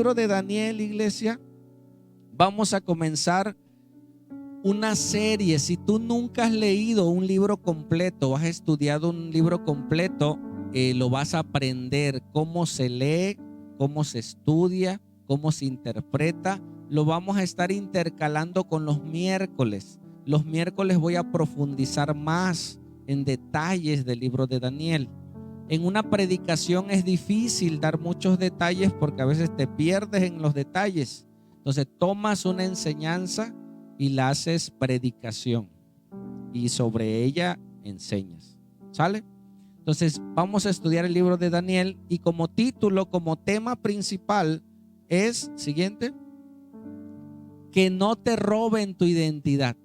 libro de Daniel, iglesia, vamos a comenzar una serie. Si tú nunca has leído un libro completo, has estudiado un libro completo, lo vas a aprender cómo se lee, cómo se estudia, cómo se interpreta. Lo vamos a estar intercalando con los miércoles. Los miércoles voy a profundizar más en detalles del libro de Daniel. En una predicación es difícil dar muchos detalles porque a veces te pierdes en los detalles. Entonces tomas una enseñanza y la haces predicación y sobre ella enseñas. ¿Sale? Entonces vamos a estudiar el libro de Daniel y como título, como tema principal es, siguiente, que no te roben tu identidad.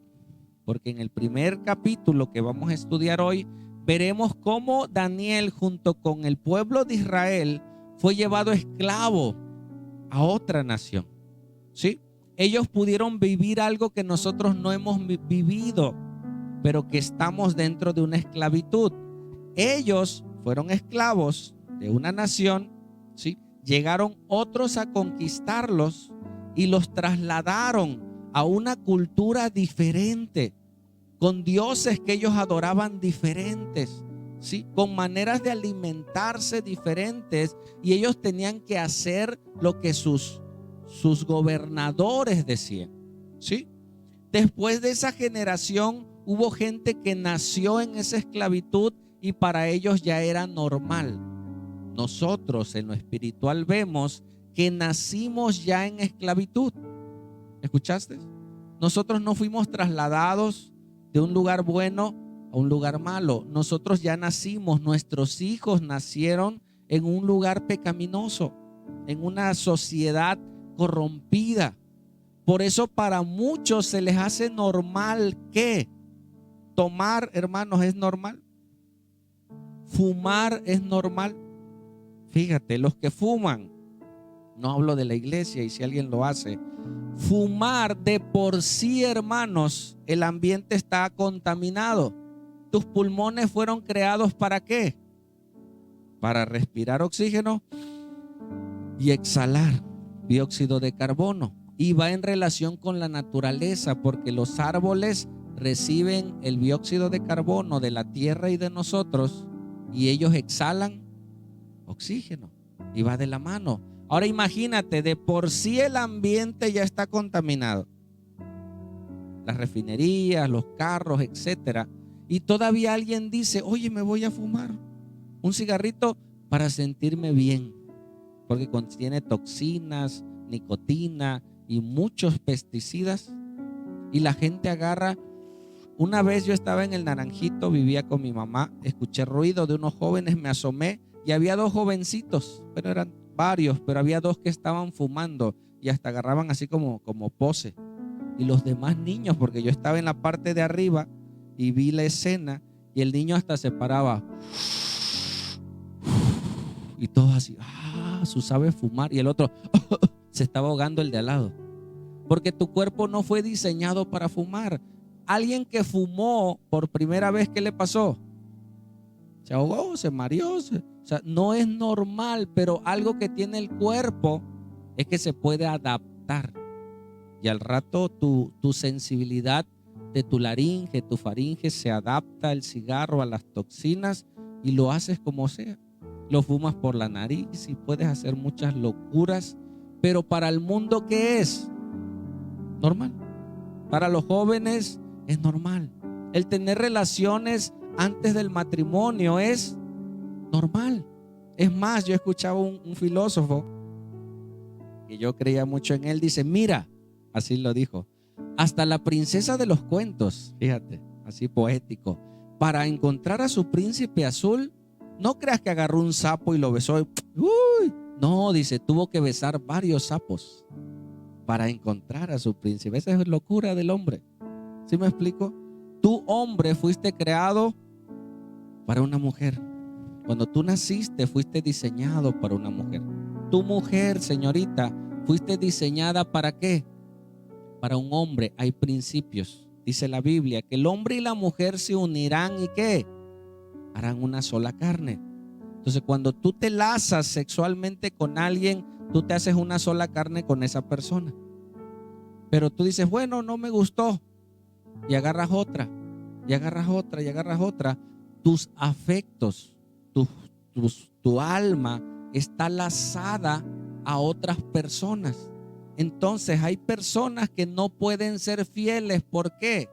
Porque en el primer capítulo que vamos a estudiar hoy, veremos cómo Daniel junto con el pueblo de Israel fue llevado esclavo a otra nación. ¿Sí? Ellos pudieron vivir algo que nosotros no hemos vivido, pero que estamos dentro de una esclavitud. Ellos fueron esclavos de una nación, ¿sí? Llegaron otros a conquistarlos y los trasladaron a una cultura diferente, con dioses que ellos adoraban diferentes, ¿sí? Con maneras de alimentarse diferentes, y ellos tenían que hacer lo que sus gobernadores decían, ¿sí? Después de esa generación hubo gente que nació en esa esclavitud y para ellos ya era normal. Nosotros en lo espiritual vemos que nacimos ya en esclavitud. ¿Escuchaste? Nosotros no fuimos trasladados de un lugar bueno a un lugar malo. Nosotros ya nacimos, nuestros hijos nacieron en un lugar pecaminoso, en una sociedad corrompida. Por eso para muchos se les hace normal que tomar, hermanos, es normal. Fumar es normal. Fíjate, los que fuman, no hablo de la iglesia y si alguien lo hace, fumar de por sí, hermanos, el ambiente está contaminado. Tus pulmones fueron creados ¿para qué? Para respirar oxígeno y exhalar dióxido de carbono. Y va en relación con la naturaleza, porque los árboles reciben el dióxido de carbono de la tierra y de nosotros, y ellos exhalan oxígeno, y va de la mano. Ahora imagínate, de por sí el ambiente ya está contaminado, las refinerías, los carros, etcétera, y todavía alguien dice: oye, me voy a fumar un cigarrito para sentirme bien, porque contiene toxinas, nicotina y muchos pesticidas, y la gente agarra. Una vez yo estaba en el Naranjito, vivía con mi mamá, escuché ruido de unos jóvenes, me asomé y había dos jovencitos, pero eran varios, pero había dos que estaban fumando y hasta agarraban así como pose. Y los demás niños, porque yo estaba en la parte de arriba y vi la escena, y el niño hasta se paraba y todos así, su sabe fumar, y el otro se estaba ahogando, el de al lado, porque tu cuerpo no fue diseñado para fumar. Alguien que fumó por primera vez, ¿qué le pasó? Se ahogó, se mareó. O sea, no es normal, pero algo que tiene el cuerpo es que se puede adaptar. Y al rato tu sensibilidad de tu laringe, tu faringe se adapta al cigarro, a las toxinas, y lo haces como sea. Lo fumas por la nariz y puedes hacer muchas locuras, pero para el mundo, ¿qué es? Normal. Para los jóvenes es normal. El tener relaciones antes del matrimonio es normal. Es más, yo escuchaba un filósofo que yo creía mucho en él, dice: mira, así lo dijo, hasta la princesa de los cuentos, fíjate, así poético, para encontrar a su príncipe azul, no creas que agarró un sapo y lo besó y, uy, no, dice, tuvo que besar varios sapos para encontrar a su príncipe. Esa es locura del hombre. ¿Sí me explico? Tú, hombre, fuiste creado para una mujer. Cuando tú naciste, fuiste diseñado para una mujer. Tu mujer, señorita, fuiste diseñada ¿para qué? Para un hombre. Hay principios. Dice la Biblia que el hombre y la mujer se unirán y ¿qué? Harán una sola carne. Entonces, cuando tú te lazas sexualmente con alguien, tú te haces una sola carne con esa persona. Pero tú dices, bueno, no me gustó, y agarras otra, y agarras otra, y agarras otra. Tus afectos, tu alma está lazada a otras personas. Entonces hay personas que no pueden ser fieles. ¿Por qué?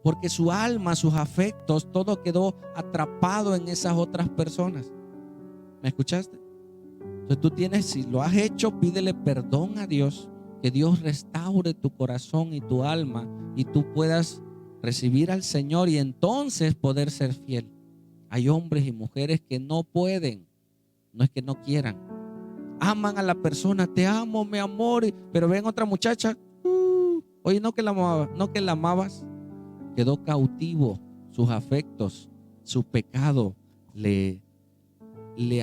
Porque su alma, sus afectos, todo quedó atrapado en esas otras personas. ¿Me escuchaste? Entonces tú tienes, si lo has hecho, pídele perdón a Dios, que Dios restaure tu corazón y tu alma y tú puedas recibir al Señor y entonces poder ser fiel. Hay hombres y mujeres que no pueden, no es que no quieran. Aman a la persona, te amo, mi amor, pero ven otra muchacha, oye, no que la amabas, quedó cautivo, sus afectos, su pecado le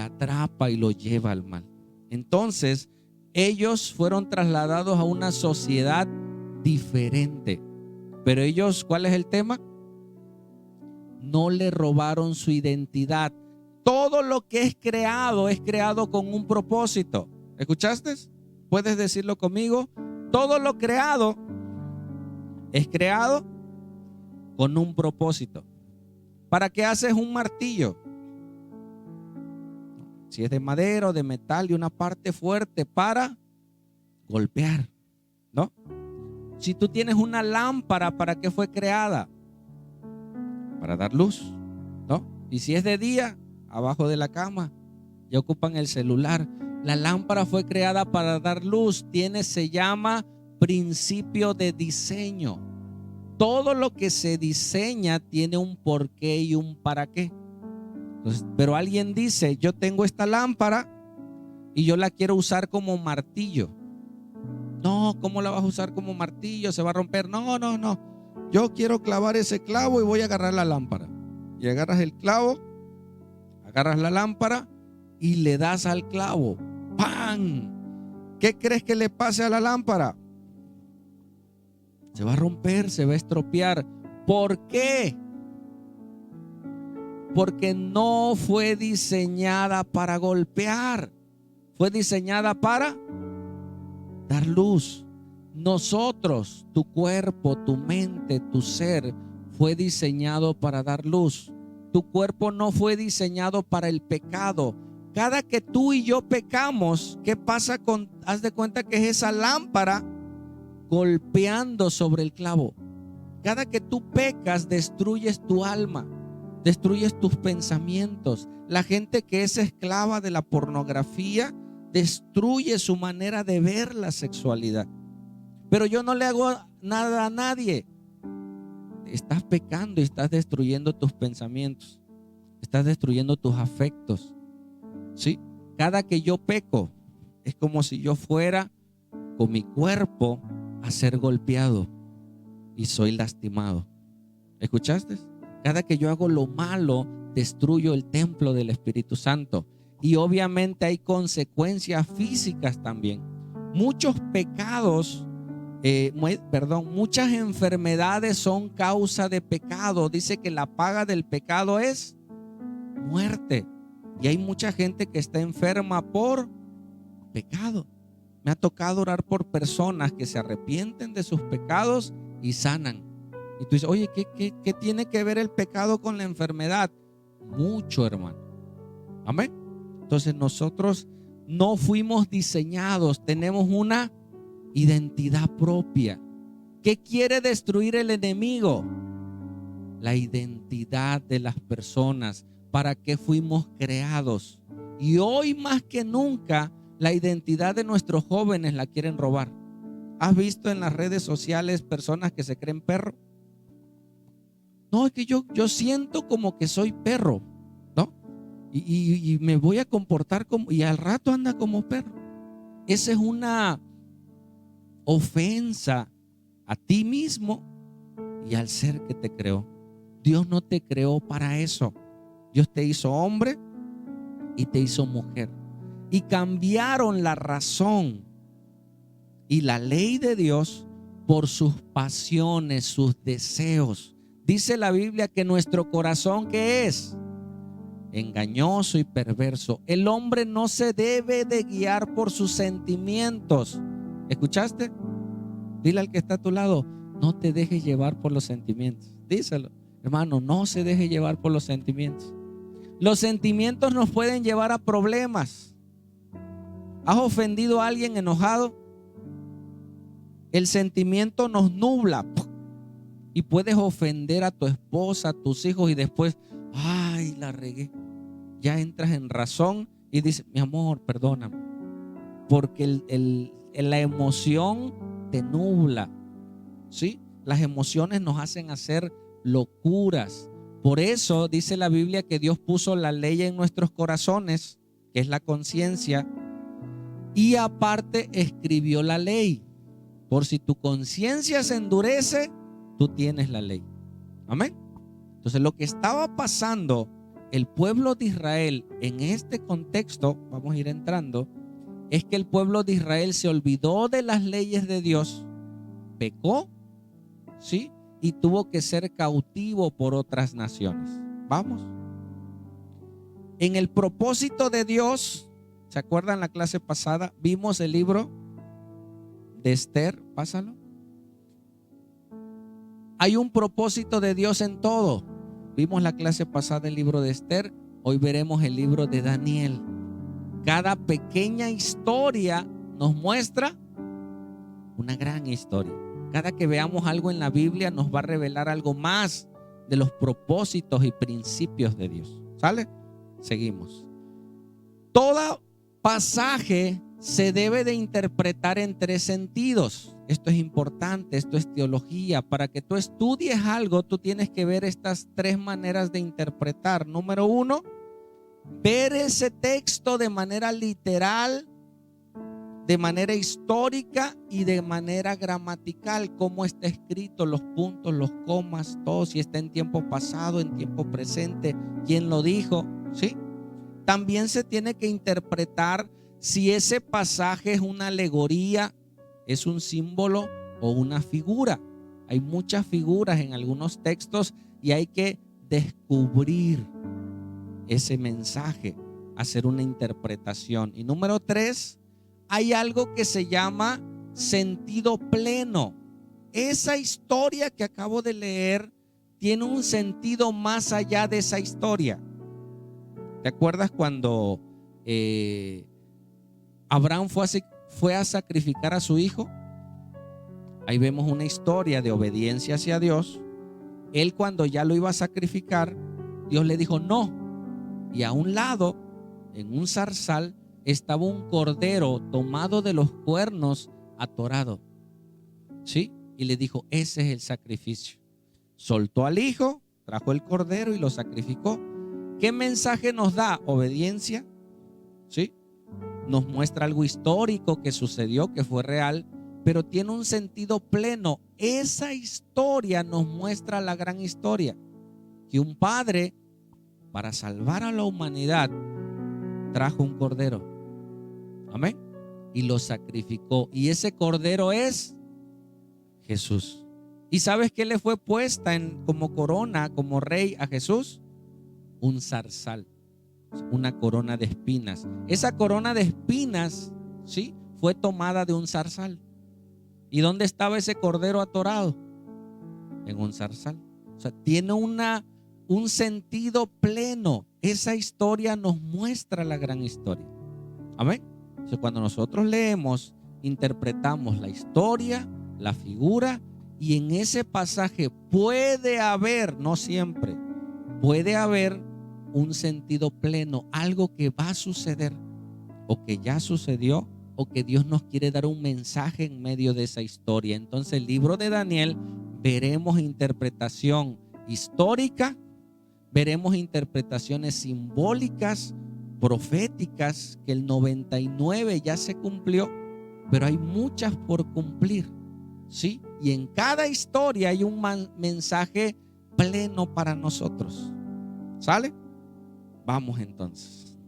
atrapa y lo lleva al mal. Entonces, ellos fueron trasladados a una sociedad diferente. Pero ellos, ¿cuál es el tema? No le robaron su identidad. Todo lo que es creado con un propósito. ¿Escuchaste? ¿Puedes decirlo conmigo? Todo lo creado es creado con un propósito. ¿Para qué haces un martillo? Si es de madera o de metal y una parte fuerte para golpear, ¿no? Si tú tienes una lámpara, ¿para qué fue creada? Para dar luz, ¿no? Y si es de día, abajo de la cama, ya ocupan el celular. La lámpara fue creada para dar luz. Se llama principio de diseño. Todo lo que se diseña tiene un porqué y un para qué. Entonces, pero alguien dice, yo tengo esta lámpara y yo la quiero usar como martillo. No, ¿cómo la vas a usar como martillo? Se va a romper. No. Yo quiero clavar ese clavo y voy a agarrar la lámpara. Y agarras el clavo, agarras la lámpara y le das al clavo. ¡Pam! ¿Qué crees que le pase a la lámpara? Se va a romper, se va a estropear. ¿Por qué? Porque no fue diseñada para golpear. Fue diseñada para dar luz. Nosotros, tu cuerpo, tu mente, tu ser, fue diseñado para dar luz. Tu cuerpo no fue diseñado para el pecado. Cada que tú y yo pecamos, ¿qué pasa con? Haz de cuenta que es esa lámpara golpeando sobre el clavo. Cada que tú pecas, destruyes tu alma, destruyes tus pensamientos. La gente que es esclava de la pornografía destruye su manera de ver la sexualidad. Pero yo no le hago nada a nadie. Estás pecando y estás destruyendo tus pensamientos. Estás destruyendo tus afectos. ¿Sí? Cada que yo peco, es como si yo fuera con mi cuerpo a ser golpeado y soy lastimado. ¿Escuchaste? Cada que yo hago lo malo, destruyo el templo del Espíritu Santo. Y obviamente hay consecuencias físicas también. Muchos pecados, muchas enfermedades son causa de pecado. Dice que la paga del pecado es muerte. Y hay mucha gente que está enferma por pecado. Me ha tocado orar por personas que se arrepienten de sus pecados y sanan. Y tú dices, oye, ¿qué tiene que ver el pecado con la enfermedad? Mucho, hermano. Amén. Entonces nosotros no fuimos diseñados, tenemos una identidad propia. ¿Qué quiere destruir el enemigo? La identidad de las personas. ¿Para qué fuimos creados? Y hoy más que nunca la identidad de nuestros jóvenes la quieren robar. ¿Has visto en las redes sociales personas que se creen perro? No, es que yo siento como que soy perro, ¿no? Y me voy a comportar como, y al rato anda como perro. Esa es una ofensa a ti mismo y al ser que te creó. Dios no te creó para eso. Dios te hizo hombre y te hizo mujer. Y cambiaron la razón y la ley de Dios por sus pasiones, sus deseos. Dice la Biblia que nuestro corazón, ¿qué es? engañoso y perverso. El hombre no se debe de guiar por sus sentimientos. ¿Escuchaste? Dile al que está a tu lado, no te dejes llevar por los sentimientos. Díselo, hermano, no se deje llevar por los sentimientos. Los sentimientos nos pueden llevar a problemas. ¿Has ofendido a alguien enojado? El sentimiento nos nubla y puedes ofender a tu esposa, a tus hijos y después, ay, la regué. Ya entras en razón y dices, mi amor, perdóname. Porque la emoción te nubla, ¿sí? Las emociones nos hacen hacer locuras. Por eso dice la Biblia que Dios puso la ley en nuestros corazones, que es la conciencia, y aparte escribió la ley. Por si tu conciencia se endurece, tú tienes la ley. Amén. Entonces lo que estaba pasando el pueblo de Israel en este contexto, vamos a ir entrando, es que el pueblo de Israel se olvidó de las leyes de Dios, pecó, ¿sí? Y tuvo que ser cautivo por otras naciones. Vamos. En el propósito de Dios, ¿se acuerdan la clase pasada? Vimos el libro de Esther, pásalo. Hay un propósito de Dios en todo. Vimos la clase pasada el libro de Esther, hoy veremos el libro de Daniel. Cada pequeña historia nos muestra una gran historia. Cada que veamos algo en la Biblia nos va a revelar algo más de los propósitos y principios de Dios. ¿Sale? Seguimos. Todo pasaje se debe de interpretar en tres sentidos. Esto es importante, esto es teología. Para que tú estudies algo, tú tienes que ver estas tres maneras de interpretar. Número uno, ver ese texto de manera literal, de manera histórica y de manera gramatical, cómo está escrito, los puntos, los comas, todo, si está en tiempo pasado, en tiempo presente, quién lo dijo, ¿sí? También se tiene que interpretar si ese pasaje es una alegoría, es un símbolo o una figura. Hay muchas figuras en algunos textos y hay que descubrir ese mensaje, hacer una interpretación. Y número tres, hay algo que se llama sentido pleno. Esa historia que acabo de leer tiene un sentido más allá de esa historia. ¿Te acuerdas cuando Abraham fue a sacrificar a su hijo? Ahí vemos una historia de obediencia hacia Dios. Él, cuando ya lo iba a sacrificar, Dios le dijo no. Y a un lado, en un zarzal, estaba un cordero tomado de los cuernos, atorado, ¿sí? Y le dijo, ese es el sacrificio. Soltó al hijo, trajo el cordero y lo sacrificó. ¿Qué mensaje nos da? Obediencia, ¿sí? Nos muestra algo histórico que sucedió, que fue real, pero tiene un sentido pleno. Esa historia nos muestra la gran historia, que un padre, para salvar a la humanidad, trajo un cordero. Amén. Y lo sacrificó. Y ese cordero es Jesús. ¿Y sabes qué le fue puesta como corona, como rey a Jesús? Un zarzal, una corona de espinas. Esa corona de espinas, ¿sí?, fue tomada de un zarzal. ¿Y dónde estaba ese cordero atorado? En un zarzal. O sea, tiene un sentido pleno. Esa historia nos muestra la gran historia. Amén. Entonces, cuando nosotros leemos, interpretamos la historia, la figura, y en ese pasaje puede haber, no siempre, puede haber un sentido pleno, algo que va a suceder o que ya sucedió o que Dios nos quiere dar un mensaje en medio de esa historia. Entonces, el libro de Daniel, veremos interpretación histórica, veremos interpretaciones simbólicas, proféticas, que el 99 ya se cumplió, pero hay muchas por cumplir, ¿sí? Y en cada historia hay un mensaje pleno para nosotros. ¿Sale? Vamos entonces.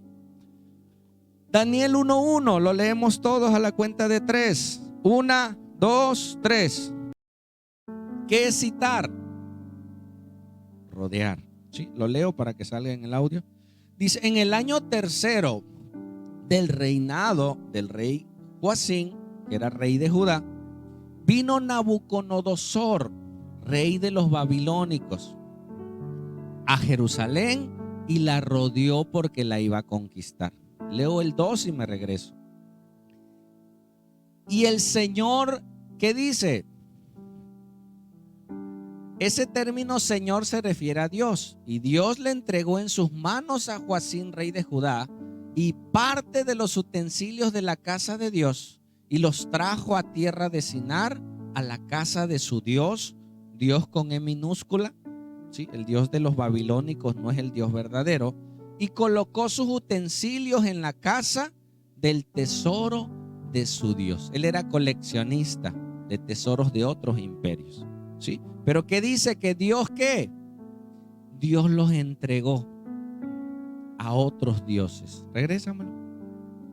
Daniel 1:1, lo leemos todos a la cuenta de 3. 1, 2, 3. ¿Qué es citar? Rodear. ¿Sí? Lo leo para que salga en el audio. Dice, en el año tercero del reinado del rey Joacim, que era rey de Judá, vino Nabucodonosor, rey de los babilónicos, a Jerusalén y la rodeó porque la iba a conquistar. Leo el 2 y me regreso. Y el Señor, ¿qué dice? Ese término Señor se refiere a Dios. Y Dios le entregó en sus manos a Joacim, rey de Judá, y parte de los utensilios de la casa de Dios, y los trajo a tierra de Sinar, a la casa de su Dios, Dios con E minúscula. ¿Sí? El Dios de los babilónicos no es el Dios verdadero. Y colocó sus utensilios en la casa del tesoro de su Dios. Él era coleccionista de tesoros de otros imperios. ¿Sí? Pero ¿qué dice? Que Dios, ¿qué? Dios los entregó a otros dioses. Regrésamelo.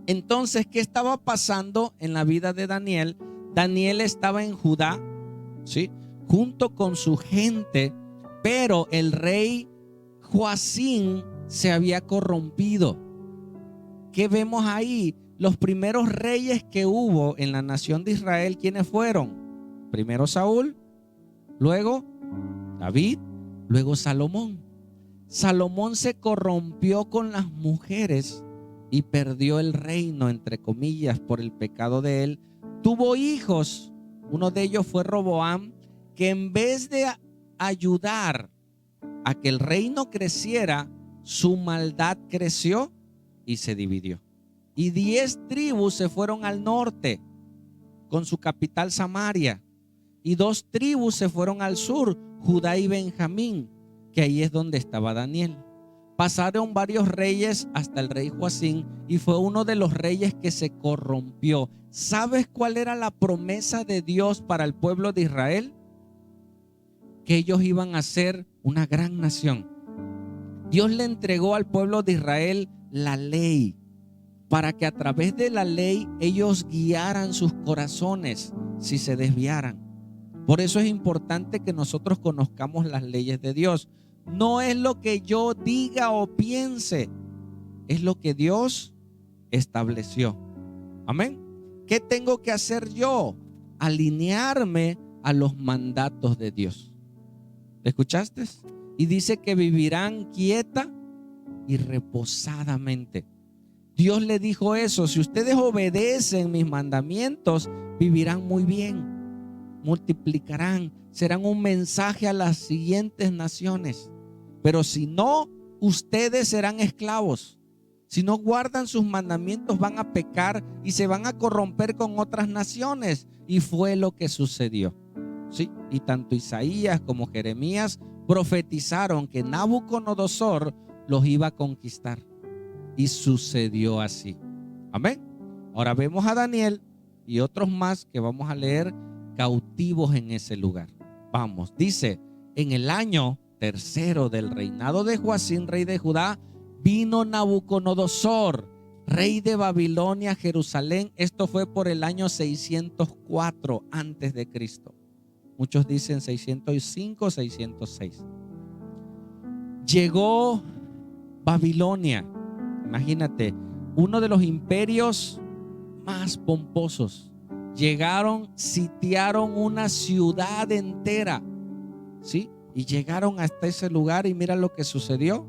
Entonces, ¿qué estaba pasando en la vida de Daniel? Daniel estaba en Judá, ¿sí? Junto con su gente, pero el rey Joacim se había corrompido. ¿Qué vemos ahí? Los primeros reyes que hubo en la nación de Israel, ¿quiénes fueron? Primero Saúl, luego David, luego Salomón. Salomón se corrompió con las mujeres y perdió el reino, entre comillas, por el pecado de él. Tuvo hijos, uno de ellos fue Roboam, que en vez de ayudar a que el reino creciera, su maldad creció y se dividió. Y 10 tribus se fueron al norte con su capital Samaria, y 2 tribus se fueron al sur, Judá y Benjamín, que ahí es donde estaba Daniel. Pasaron varios reyes hasta el rey Joacim, y fue uno de los reyes que se corrompió. ¿Sabes cuál era la promesa de Dios para el pueblo de Israel? Que ellos iban a ser una gran nación. Dios le entregó al pueblo de Israel la ley, para que a través de la ley ellos guiaran sus corazones si se desviaran. Por eso es importante que nosotros conozcamos las leyes de Dios. No es lo que yo diga o piense, es lo que Dios estableció. Amén. ¿Qué tengo que hacer yo? Alinearme a los mandatos de Dios. ¿Escuchaste? Y dice que vivirán quieta y reposadamente. Dios le dijo eso: si ustedes obedecen mis mandamientos, vivirán muy bien, multiplicarán, serán un mensaje a las siguientes naciones. Pero si no, ustedes serán esclavos. Si no guardan sus mandamientos, van a pecar y se van a corromper con otras naciones. Y fue lo que sucedió. ¿Sí? Y tanto Isaías como Jeremías profetizaron que Nabucodonosor los iba a conquistar. Y sucedió así. Amén. Ahora vemos a Daniel y otros más que vamos a leer cautivos en ese lugar. Vamos, dice: en el año tercero del reinado de Joacim, rey de Judá, vino Nabucodonosor, rey de Babilonia, a Jerusalén. Esto fue por el año 604 antes de Cristo. Muchos dicen 605, 606. Llegó Babilonia. Imagínate, uno de los imperios más pomposos. Llegaron, sitiaron una ciudad entera, ¿sí? Y llegaron hasta ese lugar y mira lo que sucedió.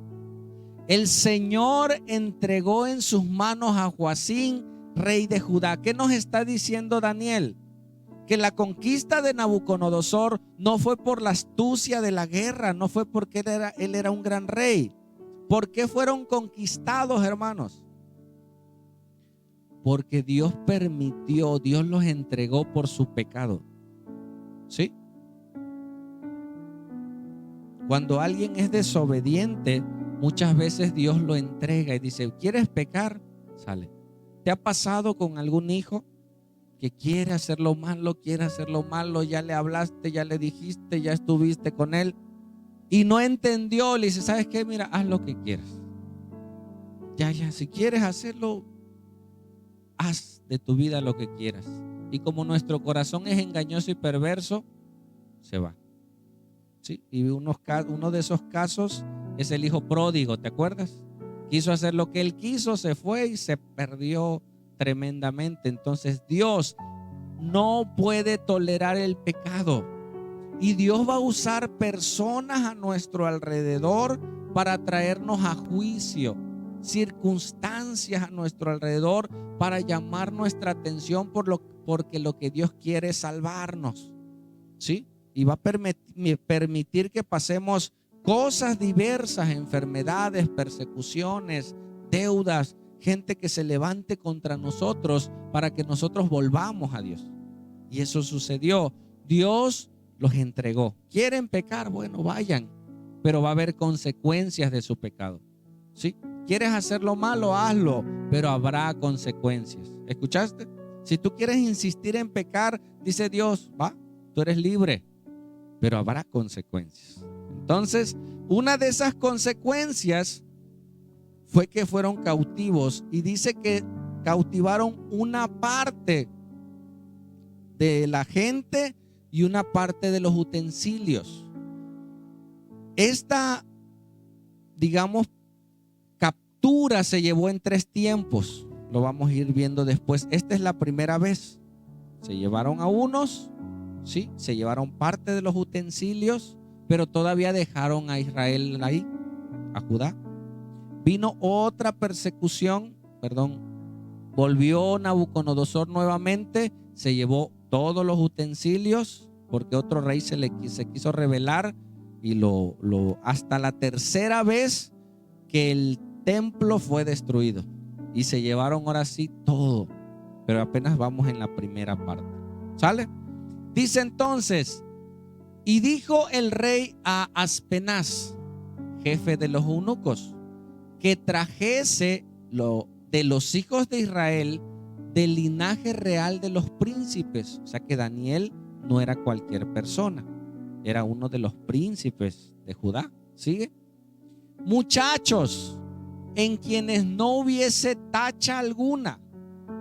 El Señor entregó en sus manos a Joacim, rey de Judá. ¿Qué nos está diciendo Daniel? Que la conquista de Nabucodonosor no fue por la astucia de la guerra, no fue porque él era un gran rey. ¿Por qué fueron conquistados, hermanos? Porque Dios permitió, Dios los entregó por su pecado. ¿Sí? Cuando alguien es desobediente, muchas veces Dios lo entrega y dice: ¿quieres pecar? Sale. ¿Te ha pasado con algún hijo que quiere hacerlo malo, ya le hablaste, ya le dijiste, ya estuviste con él y no entendió? Le dice: ¿sabes qué? Mira, haz lo que quieras. Ya, si quieres hacerlo, haz de tu vida lo que quieras. Y como nuestro corazón es engañoso y perverso, se va. ¿Sí? Y uno de esos casos es el hijo pródigo, ¿te acuerdas? quiso hacer lo que él quiso, se fue y se perdió tremendamente. Entonces Dios no puede tolerar el pecado. Y Dios va a usar personas a nuestro alrededor para traernos a juicio, circunstancias a nuestro alrededor para llamar nuestra atención porque lo que Dios quiere es salvarnos, ¿sí? Y va a permitir que pasemos cosas diversas, enfermedades, persecuciones, deudas, gente que se levante contra nosotros para que nosotros volvamos a Dios. Y eso sucedió. Dios los entregó. ¿Quieren pecar? Bueno, vayan, pero va a haber consecuencias de su pecado, ¿sí? ¿Quieres hacer lo malo? Hazlo, pero habrá consecuencias. ¿Escuchaste? Si tú quieres insistir en pecar, dice Dios, va, tú eres libre, pero habrá consecuencias. Entonces, una de esas consecuencias fue que fueron cautivos, y dice que cautivaron una parte de la gente y una parte de los utensilios. Esta, digamos, captura se llevó en 3 tiempos. Lo vamos a ir viendo después. Esta es la primera vez. Se llevaron a unos, sí, se llevaron parte de los utensilios, pero todavía dejaron a Israel ahí, a Judá. Vino otra persecución, volvió Nabucodonosor nuevamente, se llevó todos los utensilios porque otro rey se quiso rebelar y hasta la tercera vez que el templo fue destruido y se llevaron ahora sí todo, pero apenas vamos en la primera parte. ¿Sale? Dice entonces, y dijo el rey a Aspenaz, jefe de los eunucos, que trajese de los hijos de Israel del linaje real de los príncipes. O sea que Daniel no era cualquier persona, era uno de los príncipes de Judá. ¿Sigue? Muchachos en quienes no hubiese tacha alguna,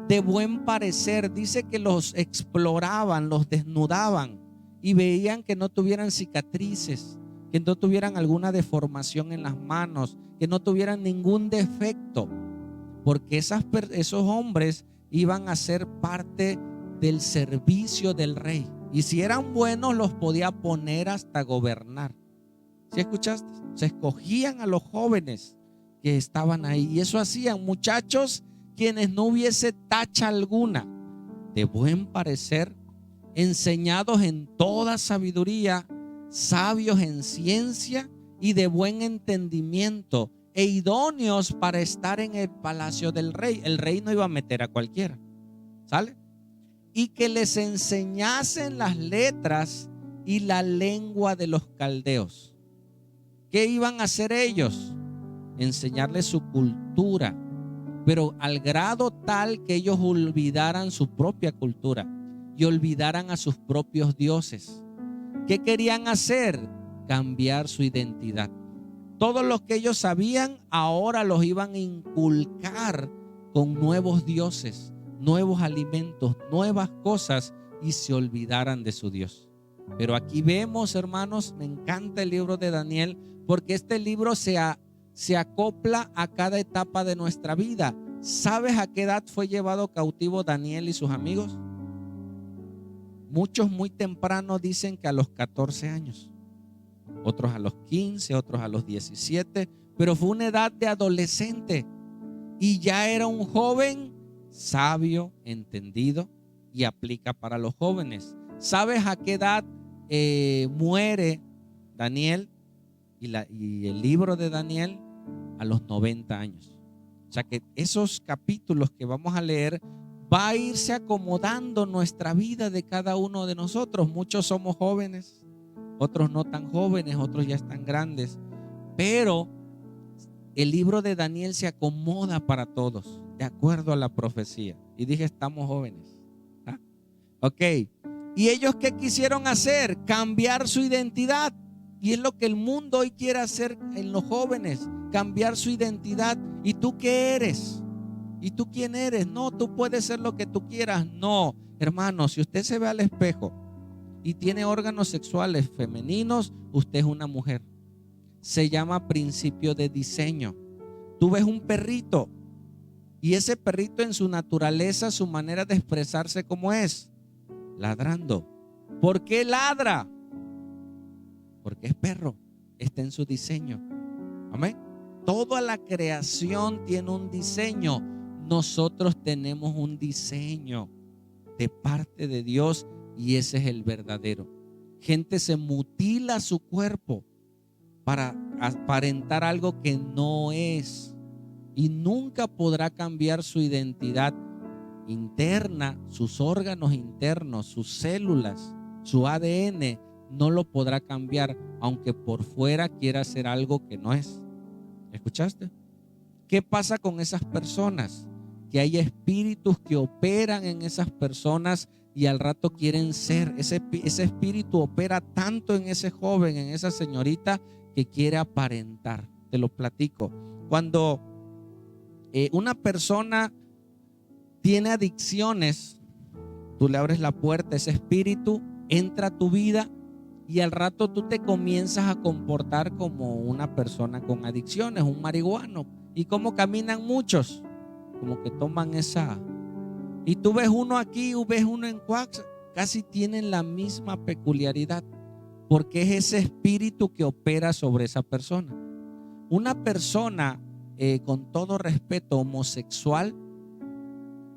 de buen parecer. Dice que los exploraban, los desnudaban y veían que no tuvieran cicatrices, que no tuvieran alguna deformación en las manos, que no tuvieran ningún defecto, porque esos hombres iban a ser parte del servicio del rey, y si eran buenos los podía poner hasta gobernar. ¿Sí escuchaste? Se escogían a los jóvenes que estaban ahí, y eso hacían. Muchachos quienes no hubiese tacha alguna, de buen parecer, enseñados en toda sabiduría, sabios en ciencia y de buen entendimiento, e idóneos para estar en el palacio del rey. El rey no iba a meter a cualquiera, ¿sale? Y que les enseñasen las letras y la lengua de los caldeos. ¿Qué iban a hacer ellos? Enseñarles su cultura, pero al grado tal que ellos olvidaran su propia cultura y olvidaran a sus propios dioses. ¿Qué querían hacer? Cambiar su identidad. Todo lo que ellos sabían ahora los iban a inculcar con nuevos dioses, nuevos alimentos, nuevas cosas, y se olvidaran de su Dios. Pero aquí vemos, hermanos, me encanta el libro de Daniel, porque este libro se acopla a cada etapa de nuestra vida. ¿Sabes a qué edad fue llevado cautivo Daniel y sus amigos? Muchos muy temprano dicen que a los 14 años. Otros a los 15, otros a los 17, pero fue una edad de adolescente y ya era un joven sabio, entendido, y aplica para los jóvenes. ¿Sabes a qué edad muere Daniel y el libro de Daniel? A los 90 años. O sea que esos capítulos que vamos a leer va a irse acomodando nuestra vida de cada uno de nosotros. Muchos somos jóvenes, otros no tan jóvenes, otros ya están grandes, pero el libro de Daniel se acomoda para todos de acuerdo a la profecía. Y dije, estamos jóvenes. ¿Ah? Ok. ¿Y ellos qué quisieron hacer? Cambiar su identidad. Y es lo que el mundo hoy quiere hacer en los jóvenes, cambiar su identidad. ¿Y tú qué eres? ¿Y tú quién eres? No, tú puedes ser lo que tú quieras. No, hermano, si usted se ve al espejo y tiene órganos sexuales femeninos, usted es una mujer. Se llama principio de diseño. Tú ves un perrito y ese perrito en su naturaleza, su manera de expresarse, ¿cómo es? Ladrando. ¿Por qué ladra? Porque es perro, está en su diseño. Amén. Toda la creación tiene un diseño. Nosotros tenemos un diseño de parte de Dios y ese es el verdadero. Gente se mutila su cuerpo para aparentar algo que no es y nunca podrá cambiar su identidad interna, sus órganos internos, sus células, su ADN, no lo podrá cambiar, aunque por fuera quiera hacer algo que no es. ¿Escuchaste? ¿Qué pasa con esas personas? Que hay espíritus que operan en esas personas y al rato quieren ser. Ese espíritu opera tanto en ese joven, en esa señorita, que quiere aparentar. Te lo platico. Cuando una persona tiene adicciones, tú le abres la puerta, ese espíritu entra a tu vida y al rato tú te comienzas a comportar como una persona con adicciones, un marihuano. ¿Y cómo caminan muchos? Como que toman esa. Y tú ves uno aquí, ves uno en Cuax, casi tienen la misma peculiaridad, porque es ese espíritu que opera sobre esa persona. Una persona, con todo respeto, homosexual,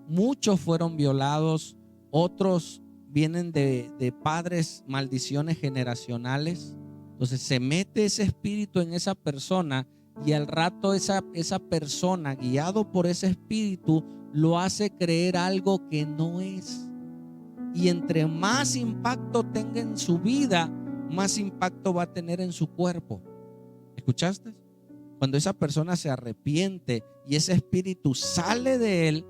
muchos fueron violados, otros vienen de padres, maldiciones generacionales. Entonces se mete ese espíritu en esa persona y al rato esa persona, guiado por ese espíritu, lo hace creer algo que no es. Y entre más impacto tenga en su vida, más impacto va a tener en su cuerpo. ¿Escuchaste? Cuando esa persona se arrepiente y ese espíritu sale de él,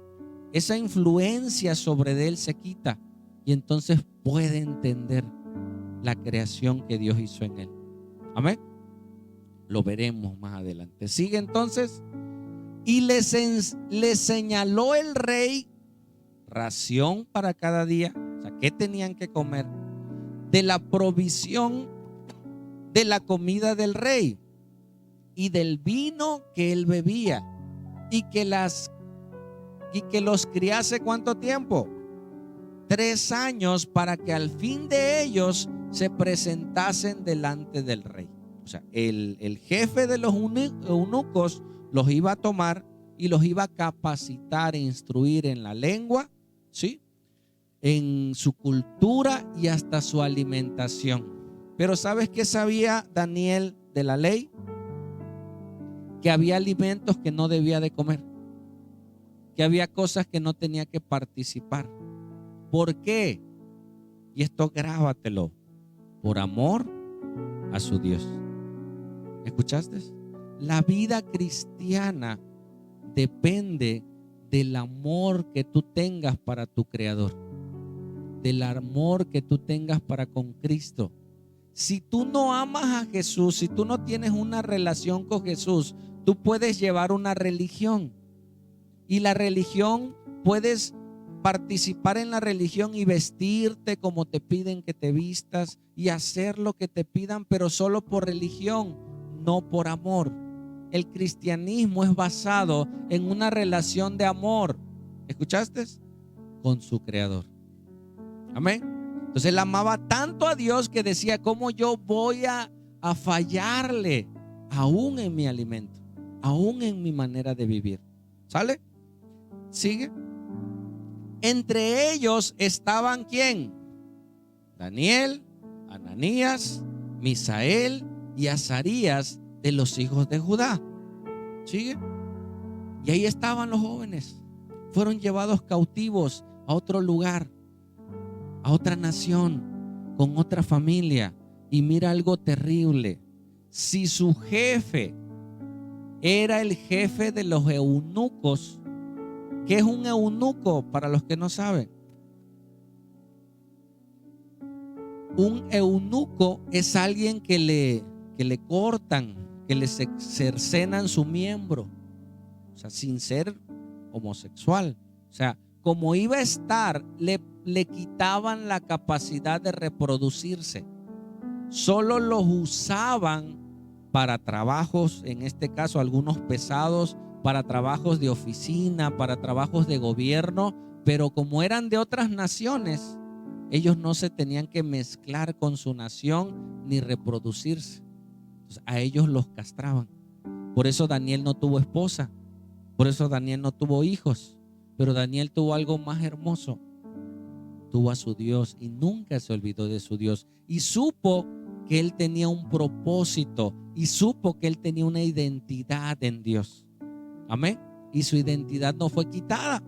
esa influencia sobre él se quita y entonces puede entender la creación que Dios hizo en él. Amén. Lo veremos más adelante. Sigue entonces. Y le señaló el rey ración para cada día. O sea, ¿qué tenían que comer? De la provisión de la comida del rey y del vino que él bebía, y que los criase ¿cuánto tiempo? 3 años, para que al fin de ellos se presentasen delante del rey. O sea, el jefe de los eunucos los iba a tomar y los iba a capacitar e instruir en la lengua, ¿sí?, en su cultura y hasta su alimentación. Pero ¿sabes qué sabía Daniel de la ley? Que había alimentos que no debía de comer, que había cosas que no tenía que participar. ¿Por qué? Y esto grábatelo: por amor a su Dios. ¿Escuchaste? La vida cristiana depende del amor que tú tengas para tu Creador, del amor que tú tengas para con Cristo. Si tú no amas a Jesús, si tú no tienes una relación con Jesús, tú puedes llevar una religión, y la religión, puedes participar en la religión y vestirte como te piden que te vistas y hacer lo que te pidan, pero solo por religión, no por amor. El cristianismo es basado en una relación de amor. ¿Escuchaste? Con su Creador. Amén. Entonces él amaba tanto a Dios que decía: ¿cómo yo voy a fallarle aún en mi alimento, aún en mi manera de vivir? ¿Sale? Sigue. Entre ellos estaban ¿quién? Daniel, Ananías, Misael y Azarías, de los hijos de Judá. ¿Sigue? Y ahí estaban los jóvenes. Fueron llevados cautivos a otro lugar, a otra nación, con otra familia. Y mira algo terrible: si su jefe era el jefe de los eunucos. ¿Qué es un eunuco para los que no saben? Un eunuco es alguien que le cortan, que le cercenan su miembro, o sea, sin ser homosexual. O sea, como iba a estar, le quitaban la capacidad de reproducirse. Solo los usaban para trabajos, en este caso algunos pesados, para trabajos de oficina, para trabajos de gobierno, pero como eran de otras naciones, ellos no se tenían que mezclar con su nación ni reproducirse. Entonces, a ellos los castraban. Por eso Daniel no tuvo esposa, por eso Daniel no tuvo hijos, pero Daniel tuvo algo más hermoso. Tuvo a su Dios y nunca se olvidó de su Dios, y supo que él tenía un propósito y supo que él tenía una identidad en Dios. Amén. Y su identidad no fue quitada.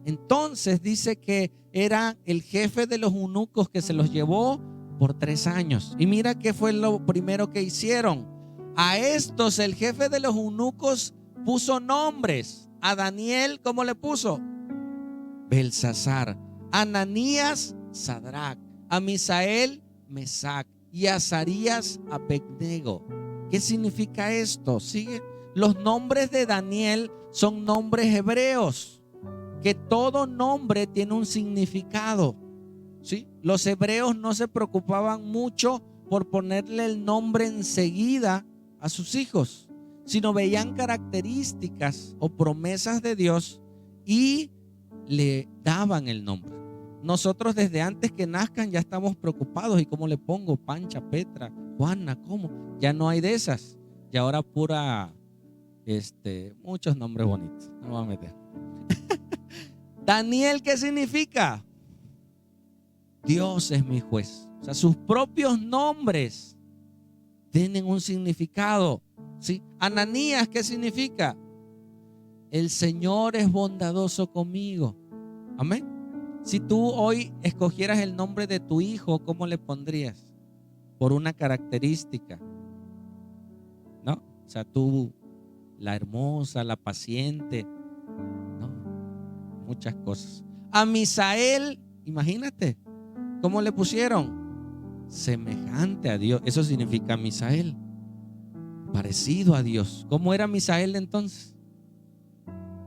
Entonces dice que era el jefe de los eunucos que se los llevó por 3 años. Y mira qué fue lo primero que hicieron. A estos el jefe de los eunucos puso nombres. A Daniel, ¿cómo le puso? Belsasar. A Ananías, Sadrac. A Misael, Mesac. Y a Azarías, Abednego. ¿Qué significa esto? Sigue. Los nombres de Daniel son nombres hebreos, que todo nombre tiene un significado, ¿sí? Los hebreos no se preocupaban mucho por ponerle el nombre enseguida a sus hijos, sino veían características o promesas de Dios y le daban el nombre. Nosotros desde antes que nazcan ya estamos preocupados. ¿Y cómo le pongo? Pancha, Petra, Juana, ¿cómo? Ya no hay de esas. Y ahora pura, muchos nombres bonitos. No me voy a meter. Daniel, ¿qué significa? Dios es mi juez. O sea, sus propios nombres tienen un significado, ¿sí? Ananías, ¿qué significa? El Señor es bondadoso conmigo. Amén. Si tú hoy escogieras el nombre de tu hijo, ¿cómo le pondrías? Por una característica, ¿no? O sea, tú, la hermosa, la paciente, ¿no? Muchas cosas. A Misael, imagínate, ¿cómo le pusieron? Semejante a Dios. Eso significa Misael, parecido a Dios. ¿Cómo era Misael entonces?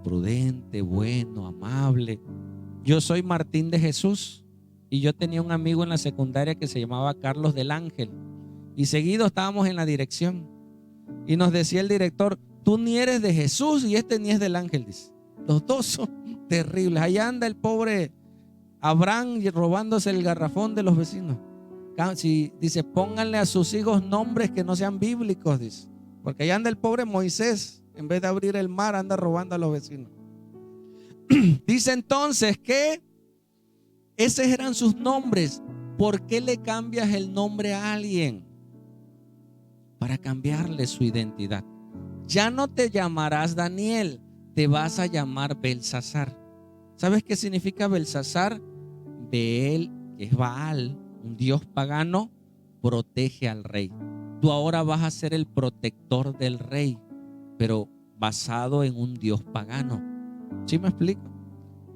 Prudente, bueno, amable. Yo soy Martín de Jesús y yo tenía un amigo en la secundaria que se llamaba Carlos del Ángel, y seguido estábamos en la dirección y nos decía el director: tú ni eres de Jesús y ni es del Ángel, dice. Los dos son terribles. Allá anda el pobre Abraham robándose el garrafón de los vecinos. Si, dice, pónganle a sus hijos nombres que no sean bíblicos, dice, porque allá anda el pobre Moisés, en vez de abrir el mar anda robando a los vecinos. Dice entonces que esos eran sus nombres. ¿Por qué le cambias el nombre a alguien? Para cambiarle su identidad. Ya no te llamarás Daniel, te vas a llamar Belsasar. ¿Sabes qué significa Belsasar? Beel, que es Baal, un dios pagano, protege al rey. Tú ahora vas a ser el protector del rey, pero basado en un dios pagano. ¿Sí me explico?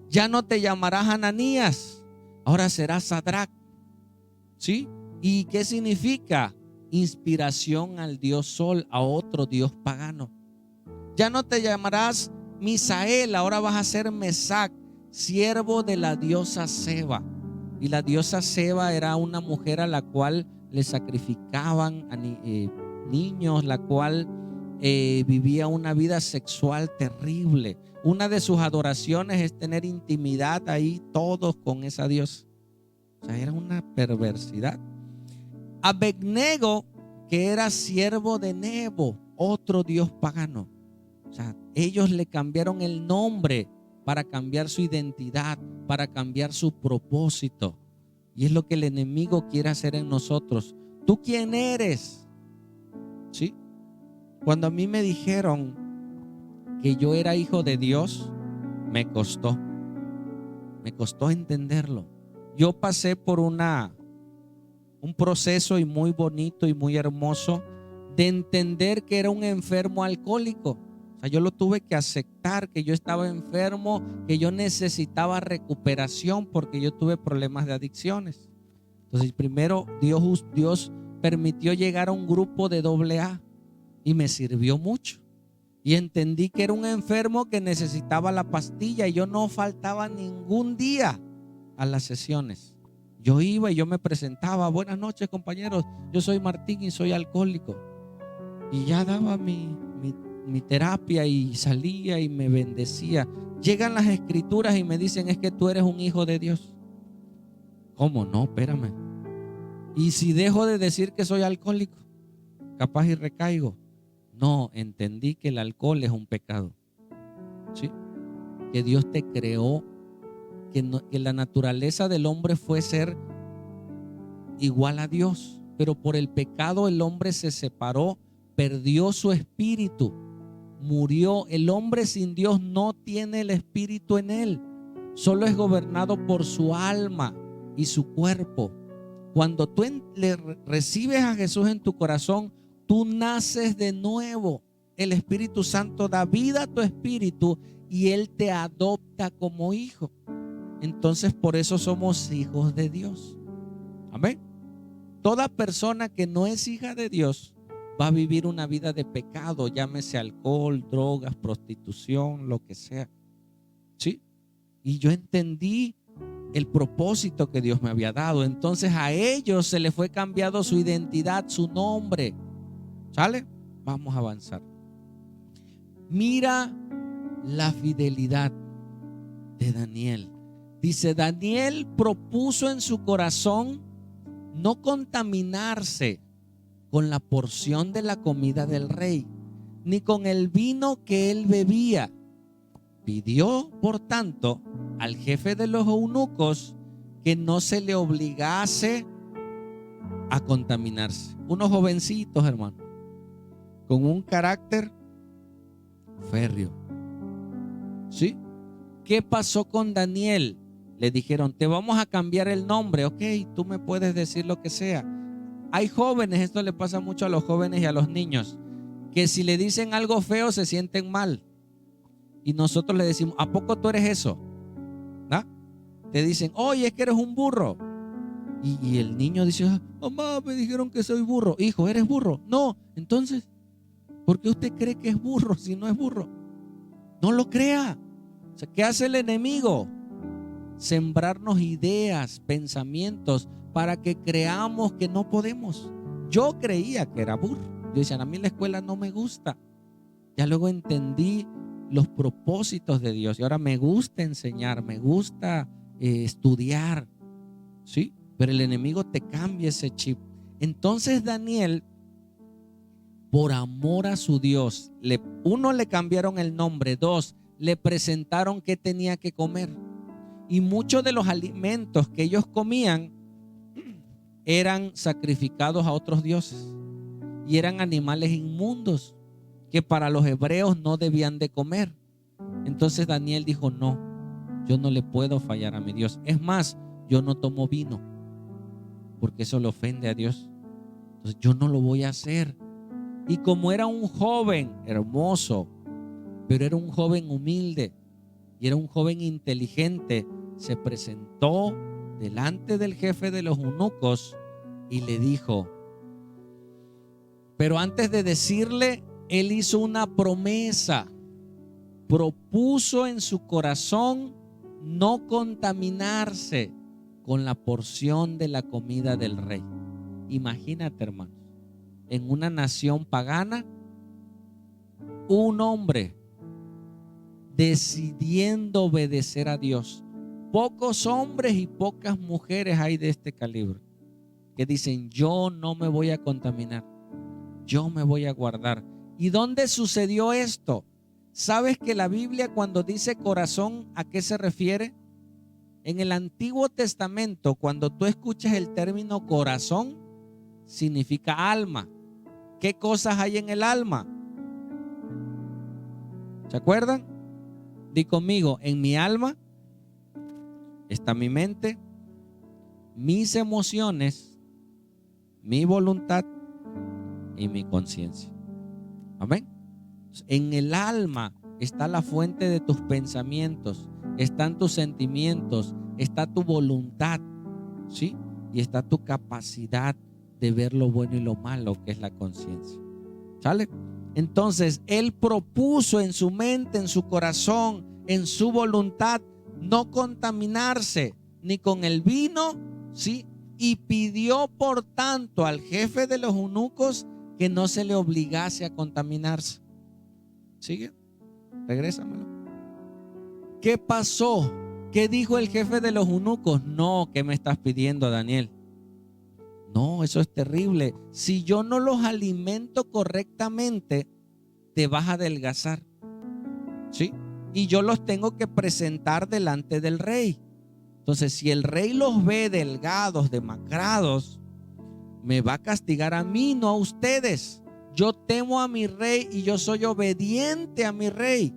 Ya no te llamarás Ananías, ahora serás Sadrac. ¿Sí? ¿Y qué significa? Inspiración al dios Sol, a otro dios pagano. Ya no te llamarás Misael, ahora vas a ser Mesac, siervo de la diosa Seba. Y la diosa Seba era una mujer a la cual le sacrificaban niños, la cual vivía una vida sexual terrible. Una de sus adoraciones es tener intimidad ahí todos con esa diosa. O sea, era una perversidad. Abednego, que era siervo de Nebo, otro dios pagano. O sea, ellos le cambiaron el nombre para cambiar su identidad, para cambiar su propósito. Y es lo que el enemigo quiere hacer en nosotros. ¿Tú quién eres? ¿Sí? Cuando a mí me dijeron que yo era hijo de Dios, me costó entenderlo. Yo pasé por un proceso y muy bonito y muy hermoso de entender que era un enfermo alcohólico. O sea, yo lo tuve que aceptar, que yo estaba enfermo, que yo necesitaba recuperación porque yo tuve problemas de adicciones. Entonces, primero Dios permitió llegar a un grupo de AA y me sirvió mucho. Y entendí que era un enfermo que necesitaba la pastilla y yo no faltaba ningún día a las sesiones. Yo iba y yo me presentaba: buenas noches, compañeros, yo soy Martín y soy alcohólico. Y ya daba mi terapia y salía y me bendecía. Llegan las escrituras y me dicen: es que tú eres un hijo de Dios. ¿Cómo no? Espérame. Y si dejo de decir que soy alcohólico, capaz y recaigo. No, entendí que el alcohol es un pecado. ¿Sí? Que Dios te creó, que la naturaleza del hombre fue ser igual a Dios, pero por el pecado el hombre se separó, perdió su espíritu, murió. El hombre sin Dios no tiene el espíritu en él, solo es gobernado por su alma y su cuerpo. Cuando tú recibes a Jesús en tu corazón, tú naces de nuevo. El Espíritu Santo da vida a tu espíritu y Él te adopta como hijo. Entonces, por eso somos hijos de Dios. Amén. Toda persona que no es hija de Dios va a vivir una vida de pecado, llámese alcohol, drogas, prostitución, lo que sea. ¿Sí? Y yo entendí el propósito que Dios me había dado. Entonces a ellos se les fue cambiado su identidad, su nombre. ¿Sale? Vamos a avanzar. Mira la fidelidad de Daniel. Dice: Daniel propuso en su corazón no contaminarse con la porción de la comida del rey, ni con el vino que él bebía. Pidió, por tanto, al jefe de los eunucos que no se le obligase a contaminarse. Unos jovencitos, hermano, con un carácter férreo. ¿Sí? ¿Qué pasó con Daniel? Le dijeron: te vamos a cambiar el nombre. Ok, tú me puedes decir lo que sea. Hay jóvenes, esto le pasa mucho a los jóvenes y a los niños, que si le dicen algo feo se sienten mal. Y nosotros le decimos: ¿a poco tú eres eso? ¿Ah? Te dicen: oye, es que eres un burro. Y el niño dice: mamá, me dijeron que soy burro. Hijo, ¿eres burro? No. Entonces, ¿por qué usted cree que es burro si no es burro? No lo crea. O sea, ¿qué hace el enemigo? Sembrarnos ideas, pensamientos para que creamos que no podemos. Yo creía que era burro. Yo decía: a mí la escuela no me gusta. Ya luego entendí los propósitos de Dios y ahora me gusta enseñar, me gusta estudiar. ¿Sí? Pero el enemigo te cambia ese chip. Entonces Daniel, por amor a su Dios, uno, le cambiaron el nombre. Dos, le presentaron qué tenía que comer. Y muchos de los alimentos que ellos comían eran sacrificados a otros dioses y eran animales inmundos que para los hebreos no debían de comer. Entonces Daniel dijo: no, yo no le puedo fallar a mi Dios. Es más, yo no tomo vino porque eso le ofende a Dios. Entonces yo no lo voy a hacer. Y como era un joven hermoso, pero era un joven humilde y era un joven inteligente, se presentó delante del jefe de los eunucos y le dijo, pero antes de decirle, él hizo una promesa. Propuso en su corazón no contaminarse con la porción de la comida del rey. Imagínate, hermanos, en una nación pagana, un hombre decidiendo obedecer a Dios. Pocos hombres y pocas mujeres hay de este calibre que dicen: yo no me voy a contaminar, yo me voy a guardar. ¿Y dónde sucedió esto? ¿Sabes que la Biblia, cuando dice corazón, a qué se refiere? En el Antiguo Testamento, cuando tú escuchas el término corazón, significa alma. ¿Qué cosas hay en el alma? ¿Se acuerdan? Di conmigo: en mi alma está mi mente, mis emociones, mi voluntad y mi conciencia. Amén. En el alma está la fuente de tus pensamientos, están tus sentimientos, está tu voluntad, ¿sí? Y está tu capacidad de ver lo bueno y lo malo, que es la conciencia. ¿Sale? Entonces, él propuso en su mente, en su corazón, en su voluntad, no contaminarse ni con el vino, ¿sí? Y pidió por tanto al jefe de los eunucos que no se le obligase a contaminarse. ¿Sigue? Regrésamelo. ¿Qué pasó? ¿Qué dijo el jefe de los eunucos? No, ¿qué me estás pidiendo, Daniel? No, eso es terrible. Si yo no los alimento correctamente, te vas a adelgazar. ¿Sí? Y yo los tengo que presentar delante del rey. Entonces, si el rey los ve delgados, demacrados, me va a castigar a mí, no a ustedes. Yo temo a mi rey y yo soy obediente a mi rey.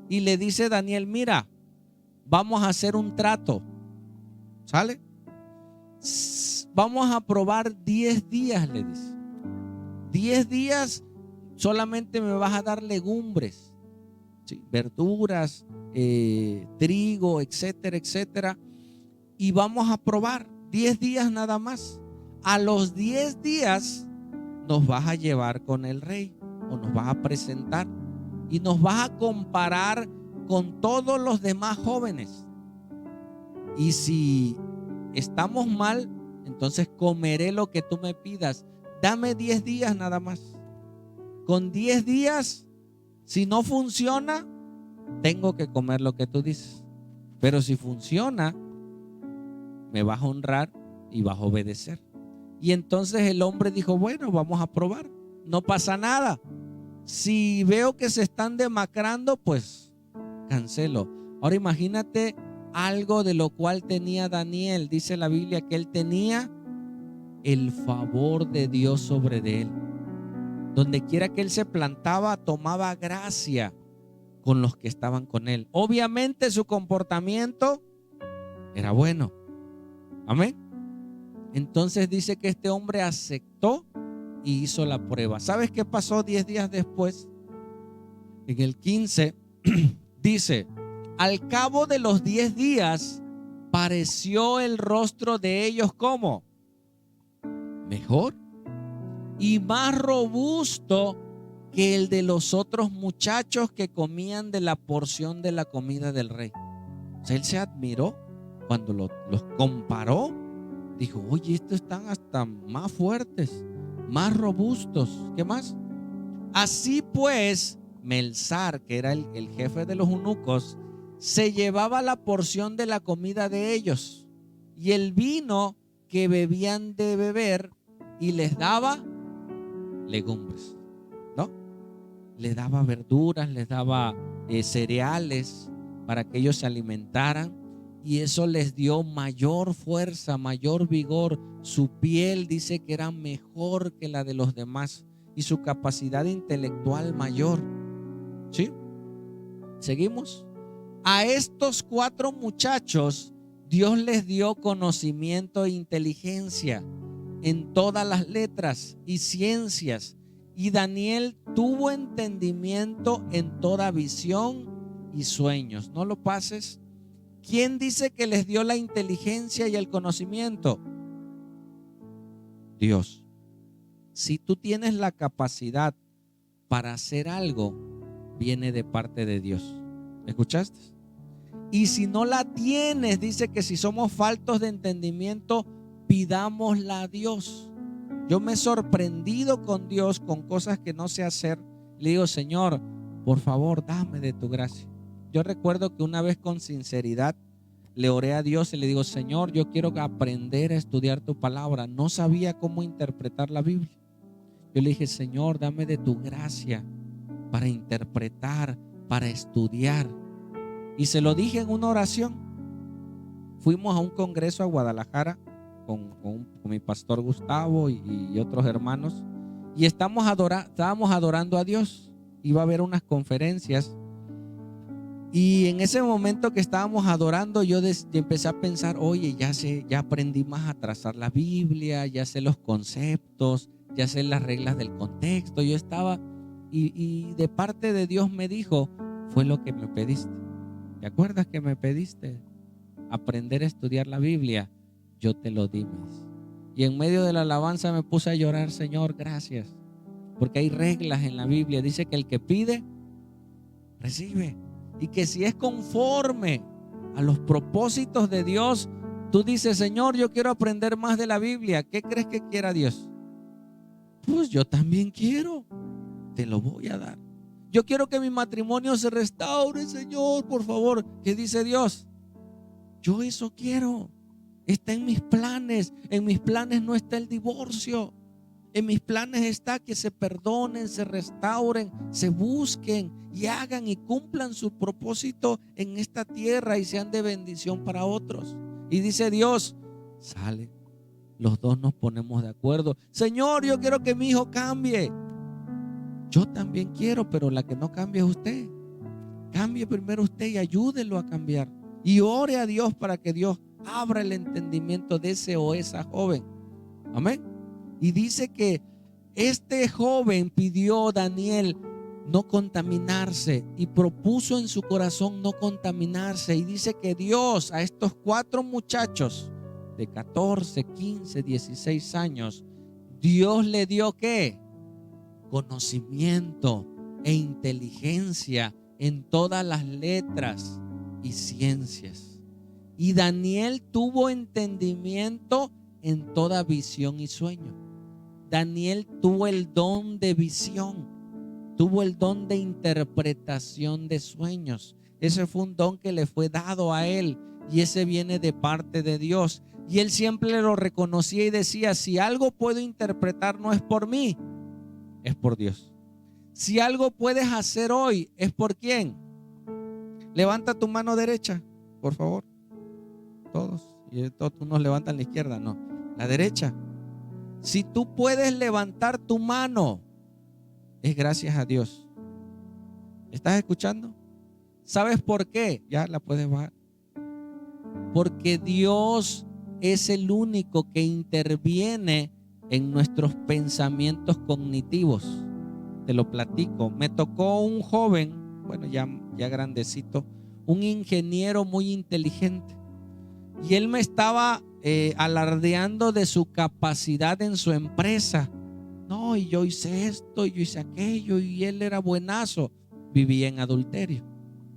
Y le dice Daniel, mira, vamos a hacer un trato. ¿Sale? Vamos a probar 10 días, le dice. 10 días solamente me vas a dar legumbres, ¿sí? Verduras, trigo, etcétera, etcétera. Y vamos a probar 10 días nada más. A los 10 días nos vas a llevar con el rey o nos vas a presentar y nos vas a comparar con todos los demás jóvenes. Y si estamos mal, entonces comeré lo que tú me pidas. Dame 10 días nada más. Con 10 días, si no funciona, tengo que comer lo que tú dices. Pero si funciona, me vas a honrar y vas a obedecer. Y entonces el hombre dijo, bueno, vamos a probar. No pasa nada. Si veo que se están demacrando, pues cancelo. Ahora imagínate algo de lo cual tenía Daniel. Dice la Biblia que él tenía el favor de Dios sobre de él. Donde quiera que él se plantaba, tomaba gracia con los que estaban con él. Obviamente su comportamiento era bueno. Amén. Entonces dice que este hombre aceptó y hizo la prueba. ¿Sabes qué pasó 10 días después? En el 15 dice, al cabo de los 10 días pareció el rostro de ellos como mejor y más robusto que el de los otros muchachos que comían de la porción de la comida del rey. O sea, él se admiró cuando los comparó. Dijo, oye, estos están hasta más fuertes, más robustos. ¿Qué más? Así pues, Melzar, que era el jefe de los eunucos, se llevaba la porción de la comida de ellos y el vino que bebían de beber y les daba legumbres, ¿no? Les daba verduras, les daba cereales para que ellos se alimentaran. Y eso les dio mayor fuerza, mayor vigor. Su piel dice que era mejor que la de los demás y su capacidad intelectual mayor. ¿Sí? ¿Seguimos? A estos 4 muchachos Dios les dio conocimiento e inteligencia en todas las letras y ciencias. Y Daniel tuvo entendimiento en toda visión y sueños. No lo pases. ¿Quién dice que les dio la inteligencia y el conocimiento? Dios. Si tú tienes la capacidad para hacer algo, viene de parte de Dios. ¿Escuchaste? Y si no la tienes, dice que si somos faltos de entendimiento, pidámosla a Dios. Yo me he sorprendido con Dios con cosas que no sé hacer. Le digo, Señor, por favor, dame de tu gracia. Yo recuerdo que una vez con sinceridad le oré a Dios y le digo, Señor, yo quiero aprender a estudiar tu palabra. No sabía cómo interpretar la Biblia. Yo le dije, Señor, dame de tu gracia para interpretar, para estudiar. Y se lo dije en una oración. Fuimos a un congreso a Guadalajara con mi pastor Gustavo y otros hermanos. Y estábamos adorando a Dios. Iba a haber unas conferencias. Y en ese momento que estábamos adorando, yo empecé a pensar, oye, ya aprendí más a trazar la Biblia, ya sé los conceptos, ya sé las reglas del contexto. Yo estaba, y de parte de Dios me dijo, fue lo que me pediste. ¿Te acuerdas que me pediste aprender a estudiar la Biblia? Yo te lo di. Y en medio de la alabanza me puse a llorar, Señor, gracias. Porque hay reglas en la Biblia. Dice que el que pide, recibe. Y que si es conforme a los propósitos de Dios, tú dices, Señor, yo quiero aprender más de la Biblia. ¿Qué crees que quiera Dios? pues yo también quiero, te lo voy a dar. Yo quiero que mi matrimonio se restaure, Señor, por favor. ¿Qué dice Dios? Yo eso quiero. Está en mis planes. En mis planes no está el divorcio. En mis planes está que se perdonen, se restauren, se busquen y hagan y cumplan su propósito en esta tierra y sean de bendición para otros. Y dice Dios, sale. Los dos nos ponemos de acuerdo. Señor, yo quiero que mi hijo cambie. Yo también quiero, pero la que no cambia es usted. Cambie primero usted y ayúdelo a cambiar. Y ore a Dios para que Dios abra el entendimiento de ese o esa joven. Amén. Y dice que este joven pidió a Daniel no contaminarse y propuso en su corazón no contaminarse. Y dice que Dios a estos 4 muchachos de 14, 15, 16 años, Dios le dio ¿qué? Conocimiento e inteligencia en todas las letras y ciencias. Y Daniel tuvo entendimiento en toda visión y sueño. Daniel tuvo el don de visión, tuvo el don de interpretación de sueños. Ese fue un don que le fue dado a él y ese viene de parte de Dios. Y él siempre lo reconocía y decía, si algo puedo interpretar no es por mí, es por Dios. Si algo puedes hacer hoy, ¿es por quién? Levanta tu mano derecha, por favor. Todos. Y todos unos levantan la izquierda, no, la derecha. Si tú puedes levantar tu mano, es gracias a Dios. ¿Estás escuchando? ¿Sabes por qué? Ya la puedes bajar. Porque Dios es el único que interviene en nuestros pensamientos cognitivos. Te lo platico. Me tocó un joven, bueno, ya grandecito, un ingeniero muy inteligente. Y él me estaba alardeando de su capacidad en su empresa. No, y yo hice esto, y yo hice aquello, y él era buenazo. Vivía en adulterio,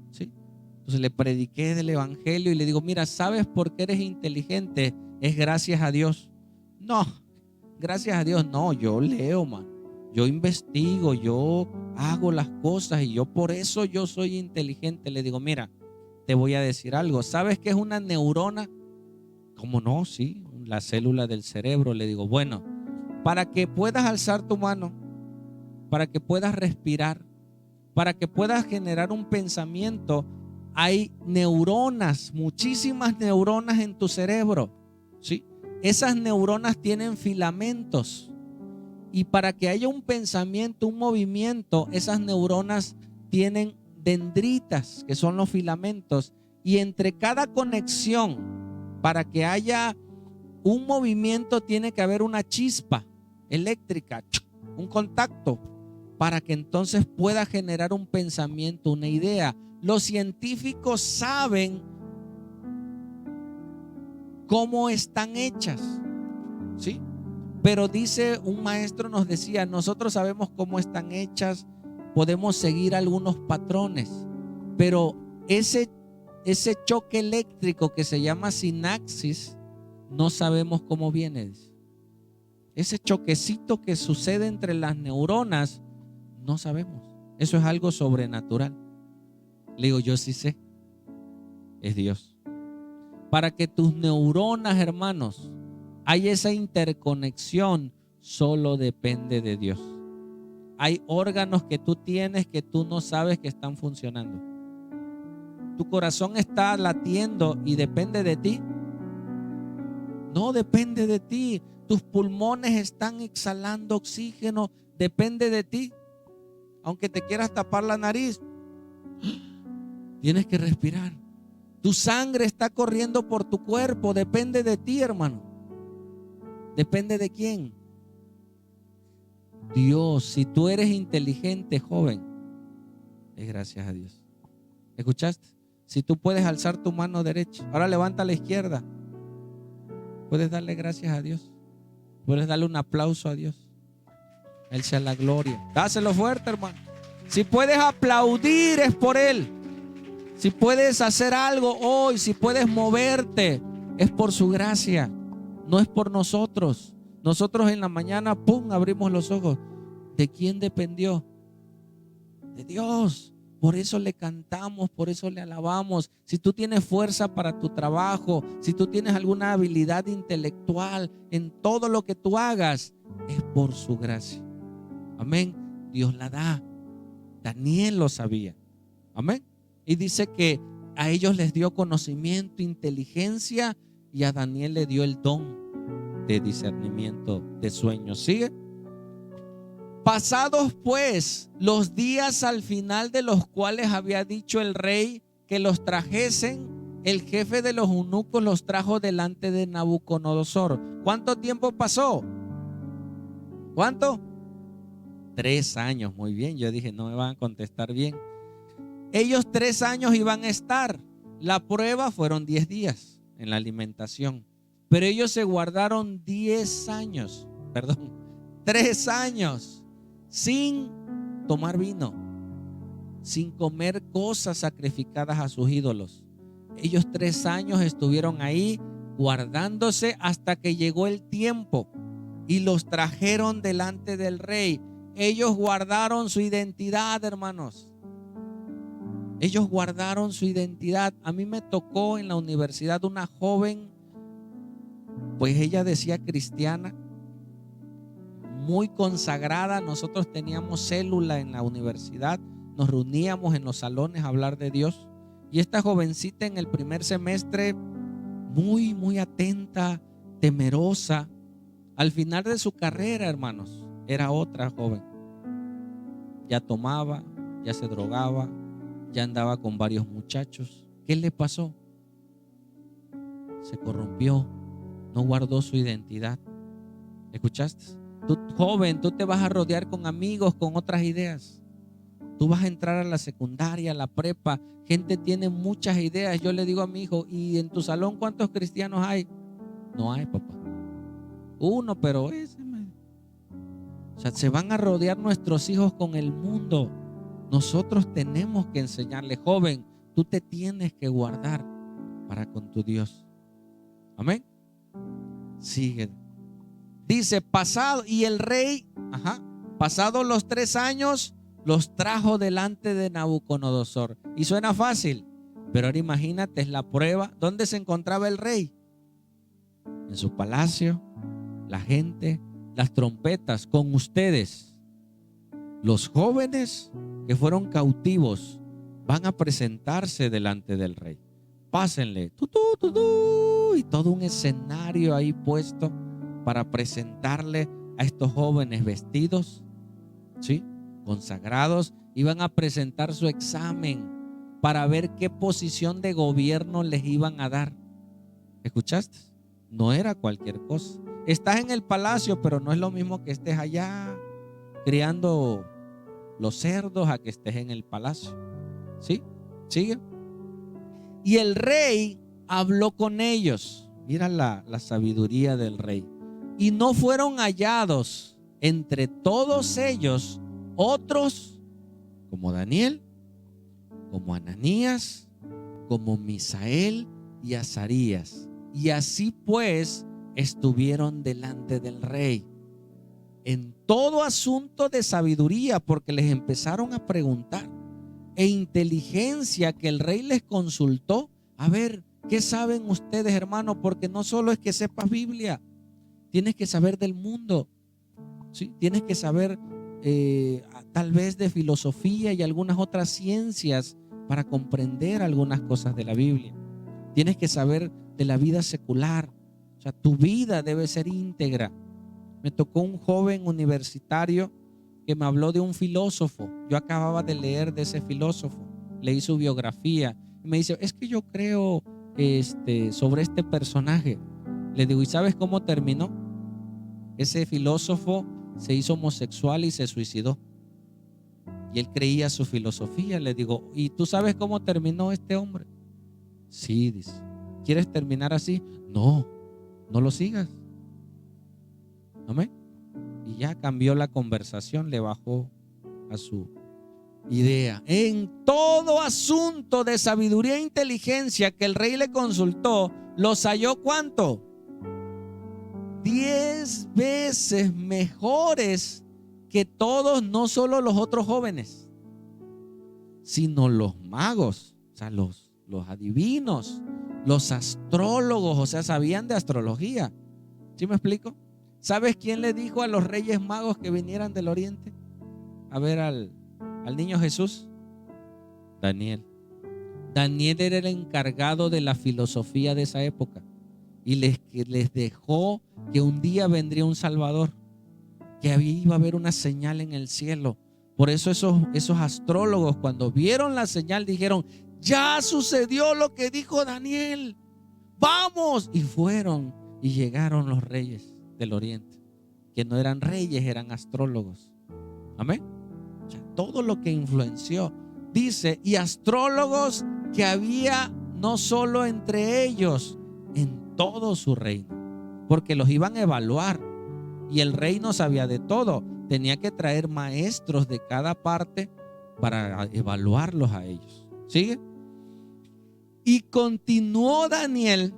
¿sí? Entonces le prediqué del evangelio y le digo, mira, ¿sabes por qué eres inteligente? Es gracias a Dios. No, gracias a Dios no, yo leo, man. Yo investigo, yo hago las cosas y yo por eso yo soy inteligente. Le digo, mira, te voy a decir algo. ¿Sabes qué es una neurona? ¿Cómo no? Sí, la célula del cerebro. Le digo, bueno, para que puedas alzar tu mano, para que puedas respirar, para que puedas generar un pensamiento, hay neuronas, muchísimas neuronas en tu cerebro, ¿sí? Esas neuronas tienen filamentos y para que haya un pensamiento, un movimiento, esas neuronas tienen dendritas, que son los filamentos, y entre cada conexión, para que haya un movimiento, tiene que haber una chispa eléctrica, un contacto, para que entonces pueda generar un pensamiento, una idea. Los científicos saben cómo están hechas, ¿sí? Pero dice un maestro, nos decía, nosotros sabemos cómo están hechas, podemos seguir algunos patrones, pero ese choque eléctrico que se llama sinapsis, no sabemos cómo viene. Ese choquecito que sucede entre las neuronas, no sabemos. Eso es algo sobrenatural. Le digo, yo sí sé. Es Dios. Para que tus neuronas, hermanos, haya esa interconexión, solo depende de Dios. Hay órganos que tú tienes que tú no sabes que están funcionando. Tu corazón está latiendo y depende de ti. No depende de ti. Tus pulmones están exhalando oxígeno, depende de ti. Aunque te quieras tapar la nariz, tienes que respirar. Tu sangre está corriendo por tu cuerpo, depende de ti, hermano. ¿Depende de quién? Dios. Si tú eres inteligente, joven, es gracias a Dios. ¿Escuchaste? Si tú puedes alzar tu mano derecha, ahora levanta la izquierda. Puedes darle gracias a Dios. Puedes darle un aplauso a Dios. Él sea la gloria. Dáselo fuerte, hermano. Si puedes aplaudir, es por Él. Si puedes hacer algo hoy, si puedes moverte, es por su gracia, no es por nosotros. Nosotros en la mañana, ¡pum!, abrimos los ojos. ¿De quién dependió? De Dios. Por eso le cantamos, por eso le alabamos. Si tú tienes fuerza para tu trabajo, si tú tienes alguna habilidad intelectual en todo lo que tú hagas, es por su gracia. Amén. Dios la da. Daniel lo sabía. Amén. Y dice que a ellos les dio conocimiento, inteligencia, y a Daniel le dio el don de discernimiento de sueños. ¿Sigue? Pasados pues los días al final de los cuales había dicho el rey que los trajesen, el jefe de los eunucos los trajo delante de Nabucodonosor. ¿Cuánto tiempo pasó? ¿Cuánto? 3 años. Muy bien. Yo dije, no me van a contestar bien. Ellos 3 años iban a estar. La prueba fueron 10 días en la alimentación. Pero ellos se guardaron 10 años, 3 años sin tomar vino, sin comer cosas sacrificadas a sus ídolos. Ellos 3 años estuvieron ahí guardándose hasta que llegó el tiempo y los trajeron delante del rey. Ellos guardaron su identidad, hermanos. Ellos guardaron su identidad. A mí me tocó en la universidad una joven, pues ella decía cristiana, muy consagrada. Nosotros teníamos célula en la universidad, nos reuníamos en los salones a hablar de Dios. Y esta jovencita en el primer semestre, muy atenta, temerosa. Al final de su carrera, hermanos, era otra joven. Ya tomaba, ya se drogaba, ya andaba con varios muchachos. ¿Qué le pasó? Se corrompió, no guardó su identidad. ¿Escuchaste? Tú, joven, tú te vas a rodear con amigos con otras ideas. Tú vas a entrar a la secundaria, a la prepa. Gente tiene muchas ideas. Yo le digo a mi hijo, ¿y en tu salón cuántos cristianos hay? No hay, papá. Uno, pero ese. O sea, se van a rodear nuestros hijos con el mundo. Nosotros tenemos que enseñarle, joven, tú te tienes que guardar para con tu Dios. Amén. Sigue. Dice, pasado, y el rey, pasados los 3 años, los trajo delante de Nabucodonosor. Y suena fácil, pero ahora imagínate, es la prueba. ¿Dónde se encontraba el rey? En su palacio, la gente, las trompetas, con ustedes. Los jóvenes que fueron cautivos van a presentarse delante del rey. Pásenle, y todo un escenario ahí puesto para presentarle a estos jóvenes vestidos, ¿sí?, consagrados. Iban a presentar su examen para ver qué posición de gobierno les iban a dar. ¿Escuchaste? No era cualquier cosa. Estás en el palacio, pero no es lo mismo que estés allá criando los cerdos a que estés en el palacio. ¿Sí? ¿Sigue? Y el rey habló con ellos. Mira la sabiduría del rey. Y no fueron hallados entre todos ellos otros como Daniel, como Ananías, como Misael y Azarías. Y así pues estuvieron delante del rey en todo asunto de sabiduría, porque les empezaron a preguntar, e inteligencia que el rey les consultó. A ver, ¿qué saben ustedes, hermanos? Porque no solo es que sepas Biblia, tienes que saber del mundo, ¿sí? Tienes que saber tal vez de filosofía y algunas otras ciencias para comprender algunas cosas de la Biblia. Tienes que saber de la vida secular. O sea, tu vida debe ser íntegra. Me tocó un joven universitario que me habló de un filósofo. Yo acababa de leer de ese filósofo, leí su biografía y me dice, es que yo creo sobre este personaje. Le digo, ¿y sabes cómo terminó? Ese filósofo se hizo homosexual y se suicidó. Y él creía su filosofía. Le digo, ¿y tú sabes cómo terminó este hombre? Sí, dice. ¿Quieres terminar así? No, no lo sigas. Amén. Y ya cambió la conversación, le bajó a su idea. En todo asunto de sabiduría e inteligencia que el rey le consultó, los halló ¿cuánto? 10 veces mejores que todos, no solo los otros jóvenes, sino los magos, o sea, los adivinos, los astrólogos, o sea, sabían de astrología. ¿Sí me explico? ¿Sabes quién le dijo a los reyes magos que vinieran del oriente a ver al niño Jesús? Daniel. Daniel era el encargado de la filosofía de esa época y les dejó que un día vendría un Salvador, que iba a haber una señal en el cielo. Por eso esos astrólogos, cuando vieron la señal, dijeron: ya sucedió lo que dijo Daniel, vamos. Y fueron y llegaron los reyes del oriente, que no eran reyes, eran astrólogos. Amén. O sea, todo lo que influenció, dice, y astrólogos que había no solo entre ellos, en todo su reino, porque los iban a evaluar. Y el rey no sabía de todo, tenía que traer maestros de cada parte para evaluarlos a ellos. ¿Sigue? Y continuó Daniel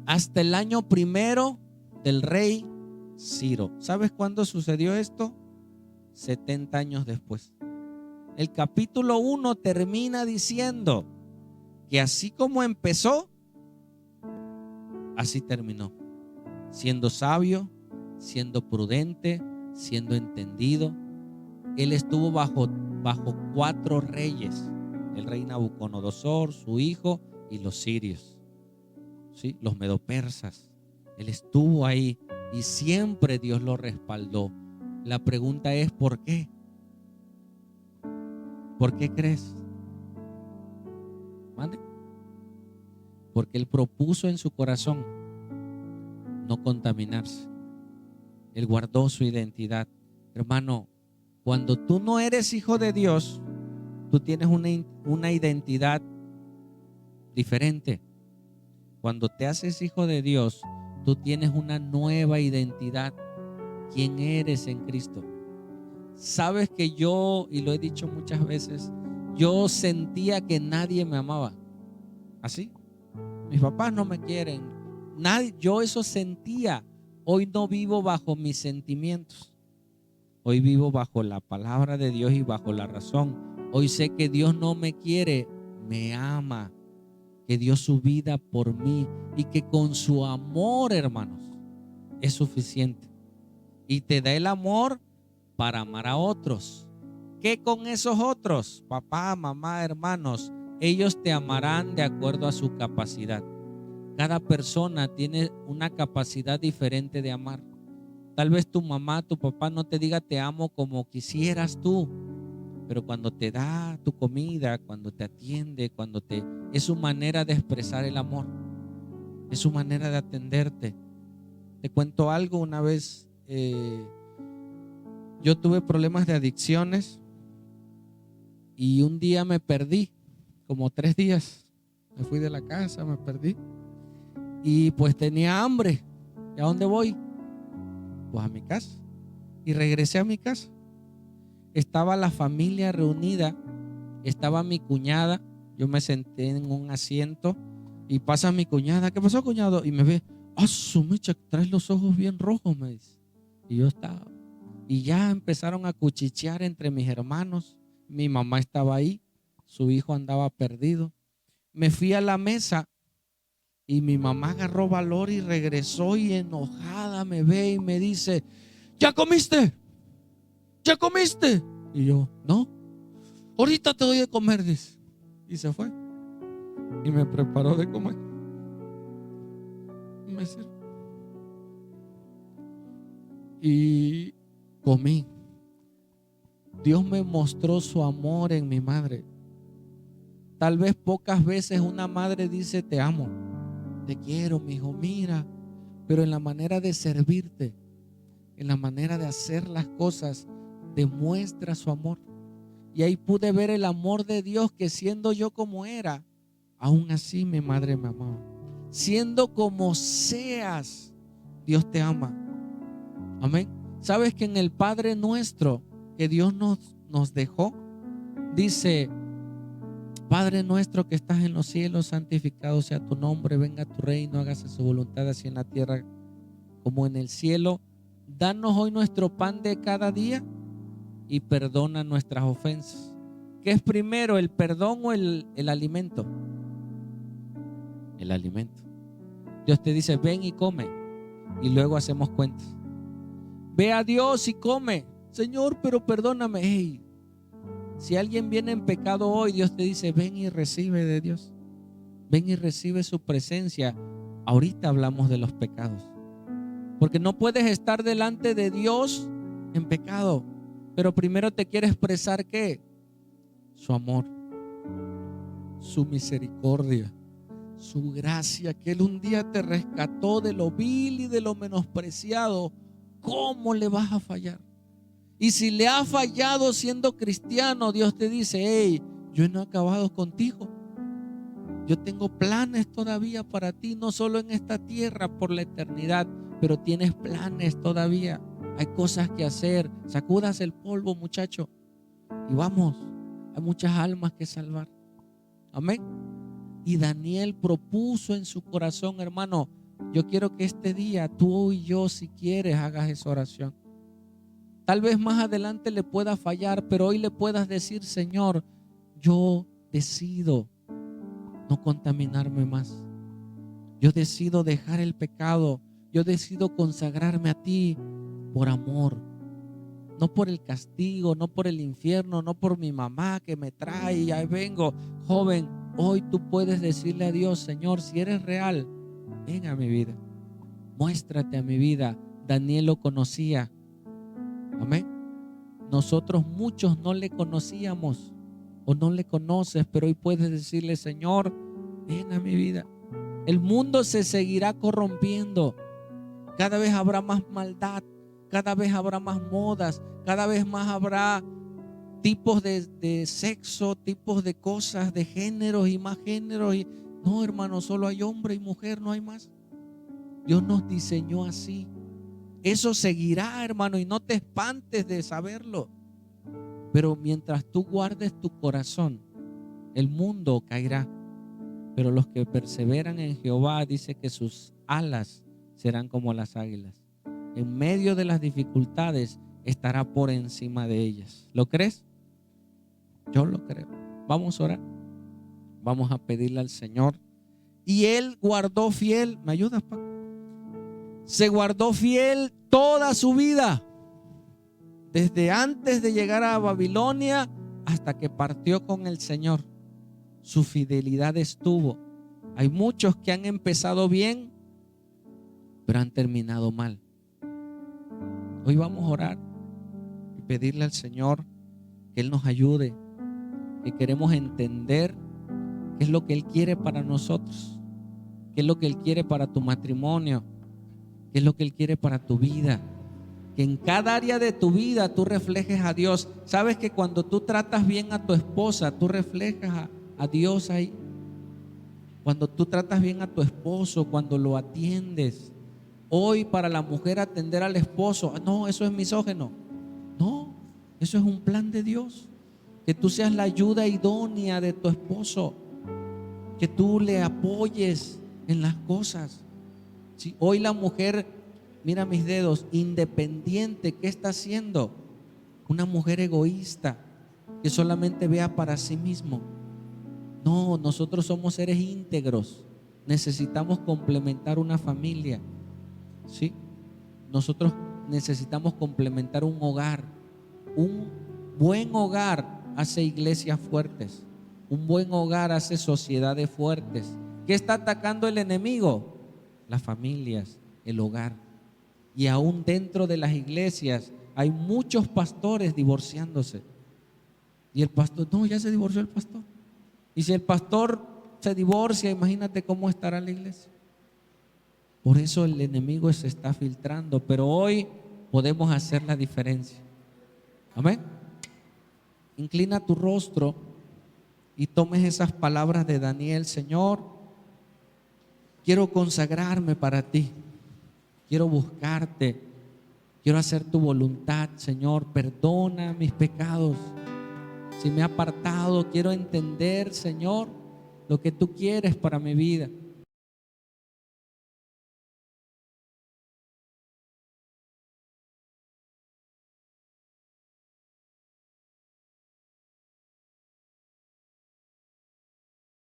hasta el año primero del rey Ciro. ¿Sabes cuándo sucedió esto? 70 años después. El capítulo 1 termina diciendo que así como empezó, así terminó, siendo sabio, siendo prudente, siendo entendido. Él estuvo bajo 4 reyes: el rey Nabucodonosor, su hijo, y los sirios, ¿sí? Los medopersas. Él estuvo ahí y siempre Dios lo respaldó. La pregunta es: ¿por qué? ¿Por qué crees? ¿Mande? Porque él propuso en su corazón no contaminarse. Él guardó su identidad. Hermano, cuando tú no eres hijo de Dios, tú tienes una identidad diferente. Cuando te haces hijo de Dios, tú tienes una nueva identidad. ¿Quién eres en Cristo? Sabes que yo, y lo he dicho muchas veces, yo sentía que nadie me amaba. ¿Así? Mis papás no me quieren. Nadie, yo eso sentía. Hoy no vivo bajo mis sentimientos. Hoy vivo bajo la palabra de Dios y bajo la razón. Hoy sé que Dios no me quiere, me ama, que dio su vida por mí y que con su amor, hermanos, es suficiente. Y te da el amor para amar a otros. ¿Qué con esos otros? Papá, mamá, hermanos, ellos te amarán de acuerdo a su capacidad. Cada persona tiene una capacidad diferente de amar. Tal vez tu mamá, tu papá no te diga te amo como quisieras tú, pero cuando te da tu comida, cuando te atiende, es su manera de expresar el amor, es su manera de atenderte. Te cuento algo. Una vez yo tuve problemas de adicciones y un día me perdí, como 3 días. Me fui de la casa, me perdí y pues tenía hambre. ¿Y a dónde voy? Pues a mi casa. Y regresé a mi casa. Estaba la familia reunida, estaba mi cuñada. Yo me senté en un asiento y pasa mi cuñada. ¿Qué pasó, cuñado? Y me ve: ¡ah, su mecha, traes los ojos bien rojos!, me dice. Y yo estaba, y ya empezaron a cuchichear entre mis hermanos. Mi mamá estaba ahí, su hijo andaba perdido. Me fui a la mesa y mi mamá agarró valor y regresó, y enojada me ve y me dice: ¿ya comiste? ¿Ya comiste? Y yo: no, ahorita te doy de comer, dice. Y se fue y me preparó de comer. Me sirvió y comí. Dios me mostró su amor en mi madre. Tal vez pocas veces una madre dice: te amo, te quiero, mi hijo, mira. Pero en la manera de servirte, en la manera de hacer las cosas, demuestra su amor. Y ahí pude ver el amor de Dios, que siendo yo como era, aún así mi madre me amaba. Siendo como seas, Dios te ama. Amén. ¿Sabes que en el Padre Nuestro que Dios nos dejó, dice: Padre nuestro que estás en los cielos, santificado sea tu nombre, venga tu reino, hágase su voluntad así en la tierra como en el cielo. Danos hoy nuestro pan de cada día y perdona nuestras ofensas. ¿Qué es primero, el perdón o el alimento? El alimento. Dios te dice, ven y come, y luego hacemos cuentas. Ve a Dios y come. Señor, pero perdóname. Hey, si alguien viene en pecado hoy, Dios te dice, ven y recibe de Dios. Ven y recibe su presencia. Ahorita hablamos de los pecados, porque no puedes estar delante de Dios en pecado. Pero primero te quiere expresar ¿qué? Su amor, su misericordia, su gracia, que Él un día te rescató de lo vil y de lo menospreciado. ¿Cómo le vas a fallar? Y si le has fallado siendo cristiano, Dios te dice, hey, yo no he acabado contigo. Yo tengo planes todavía para ti, no solo en esta tierra, por la eternidad, pero tienes planes todavía. Hay cosas que hacer. Sacudas el polvo, muchacho, y vamos. Hay muchas almas que salvar. Amén. Y Daniel propuso en su corazón, hermano, yo quiero que este día tú y yo, si quieres, hagas esa oración. Tal vez más adelante le pueda fallar, pero hoy le puedas decir, Señor, yo decido no contaminarme más. Yo decido dejar el pecado. Yo decido consagrarme a ti por amor. No por el castigo, no por el infierno, no por mi mamá que me trae y ahí vengo. Joven, hoy tú puedes decirle a Dios, Señor, si eres real, ven a mi vida. Muéstrate a mi vida. Daniel lo conocía. Amén. Nosotros muchos no le conocíamos o no le conoces, pero hoy puedes decirle, Señor, ven a mi vida. El mundo se seguirá corrompiendo. Cada vez habrá más maldad, cada vez habrá más modas, cada vez más habrá tipos de sexo, tipos de cosas, de géneros y más géneros. No, hermano, solo hay hombre y mujer, no hay más. Dios nos diseñó así. Eso seguirá, hermano, y no te espantes de saberlo. Pero mientras tú guardes tu corazón, el mundo caerá. Pero los que perseveran en Jehová, dice que sus alas serán como las águilas. En medio de las dificultades estará por encima de ellas. ¿Lo crees? Yo lo creo. Vamos a orar. Vamos a pedirle al Señor. Y Él guardó fiel. ¿Me ayudas, Paco? Se guardó fiel toda su vida. Desde antes de llegar a Babilonia hasta que partió con el Señor. Su fidelidad estuvo. Hay muchos que han empezado bien, pero han terminado mal. Hoy vamos a orar y pedirle al Señor que Él nos ayude, que queremos entender qué es lo que Él quiere para nosotros, qué es lo que Él quiere para tu matrimonio, qué es lo que Él quiere para tu vida. Que en cada área de tu vida tú reflejes a Dios. Sabes que cuando tú tratas bien a tu esposa, tú reflejas a Dios ahí. Cuando tú tratas bien a tu esposo, cuando lo atiendes. Hoy para la mujer atender al esposo, no, eso es misógino. No, eso es un plan de Dios. Que tú seas la ayuda idónea de tu esposo, que tú le apoyes en las cosas. Si hoy la mujer, mira mis dedos, independiente, ¿qué está haciendo? Una mujer egoísta que solamente vea para sí mismo. No, nosotros somos seres íntegros. Necesitamos complementar una familia. ¿Sí? Nosotros necesitamos complementar un hogar. Un buen hogar hace iglesias fuertes. Un buen hogar hace sociedades fuertes. ¿Qué está atacando el enemigo? Las familias, el hogar. Y aún dentro de las iglesias hay muchos pastores divorciándose. Y el pastor, no, ya se divorció el pastor. Y si el pastor se divorcia, imagínate cómo estará la iglesia. Por eso el enemigo se está filtrando. Pero hoy podemos hacer la diferencia. Amén. Inclina tu rostro y tomes esas palabras de Daniel. Señor, quiero consagrarme para ti. Quiero buscarte. Quiero hacer tu voluntad, Señor. Perdona mis pecados. Si me he apartado, quiero entender, Señor, lo que tú quieres para mi vida.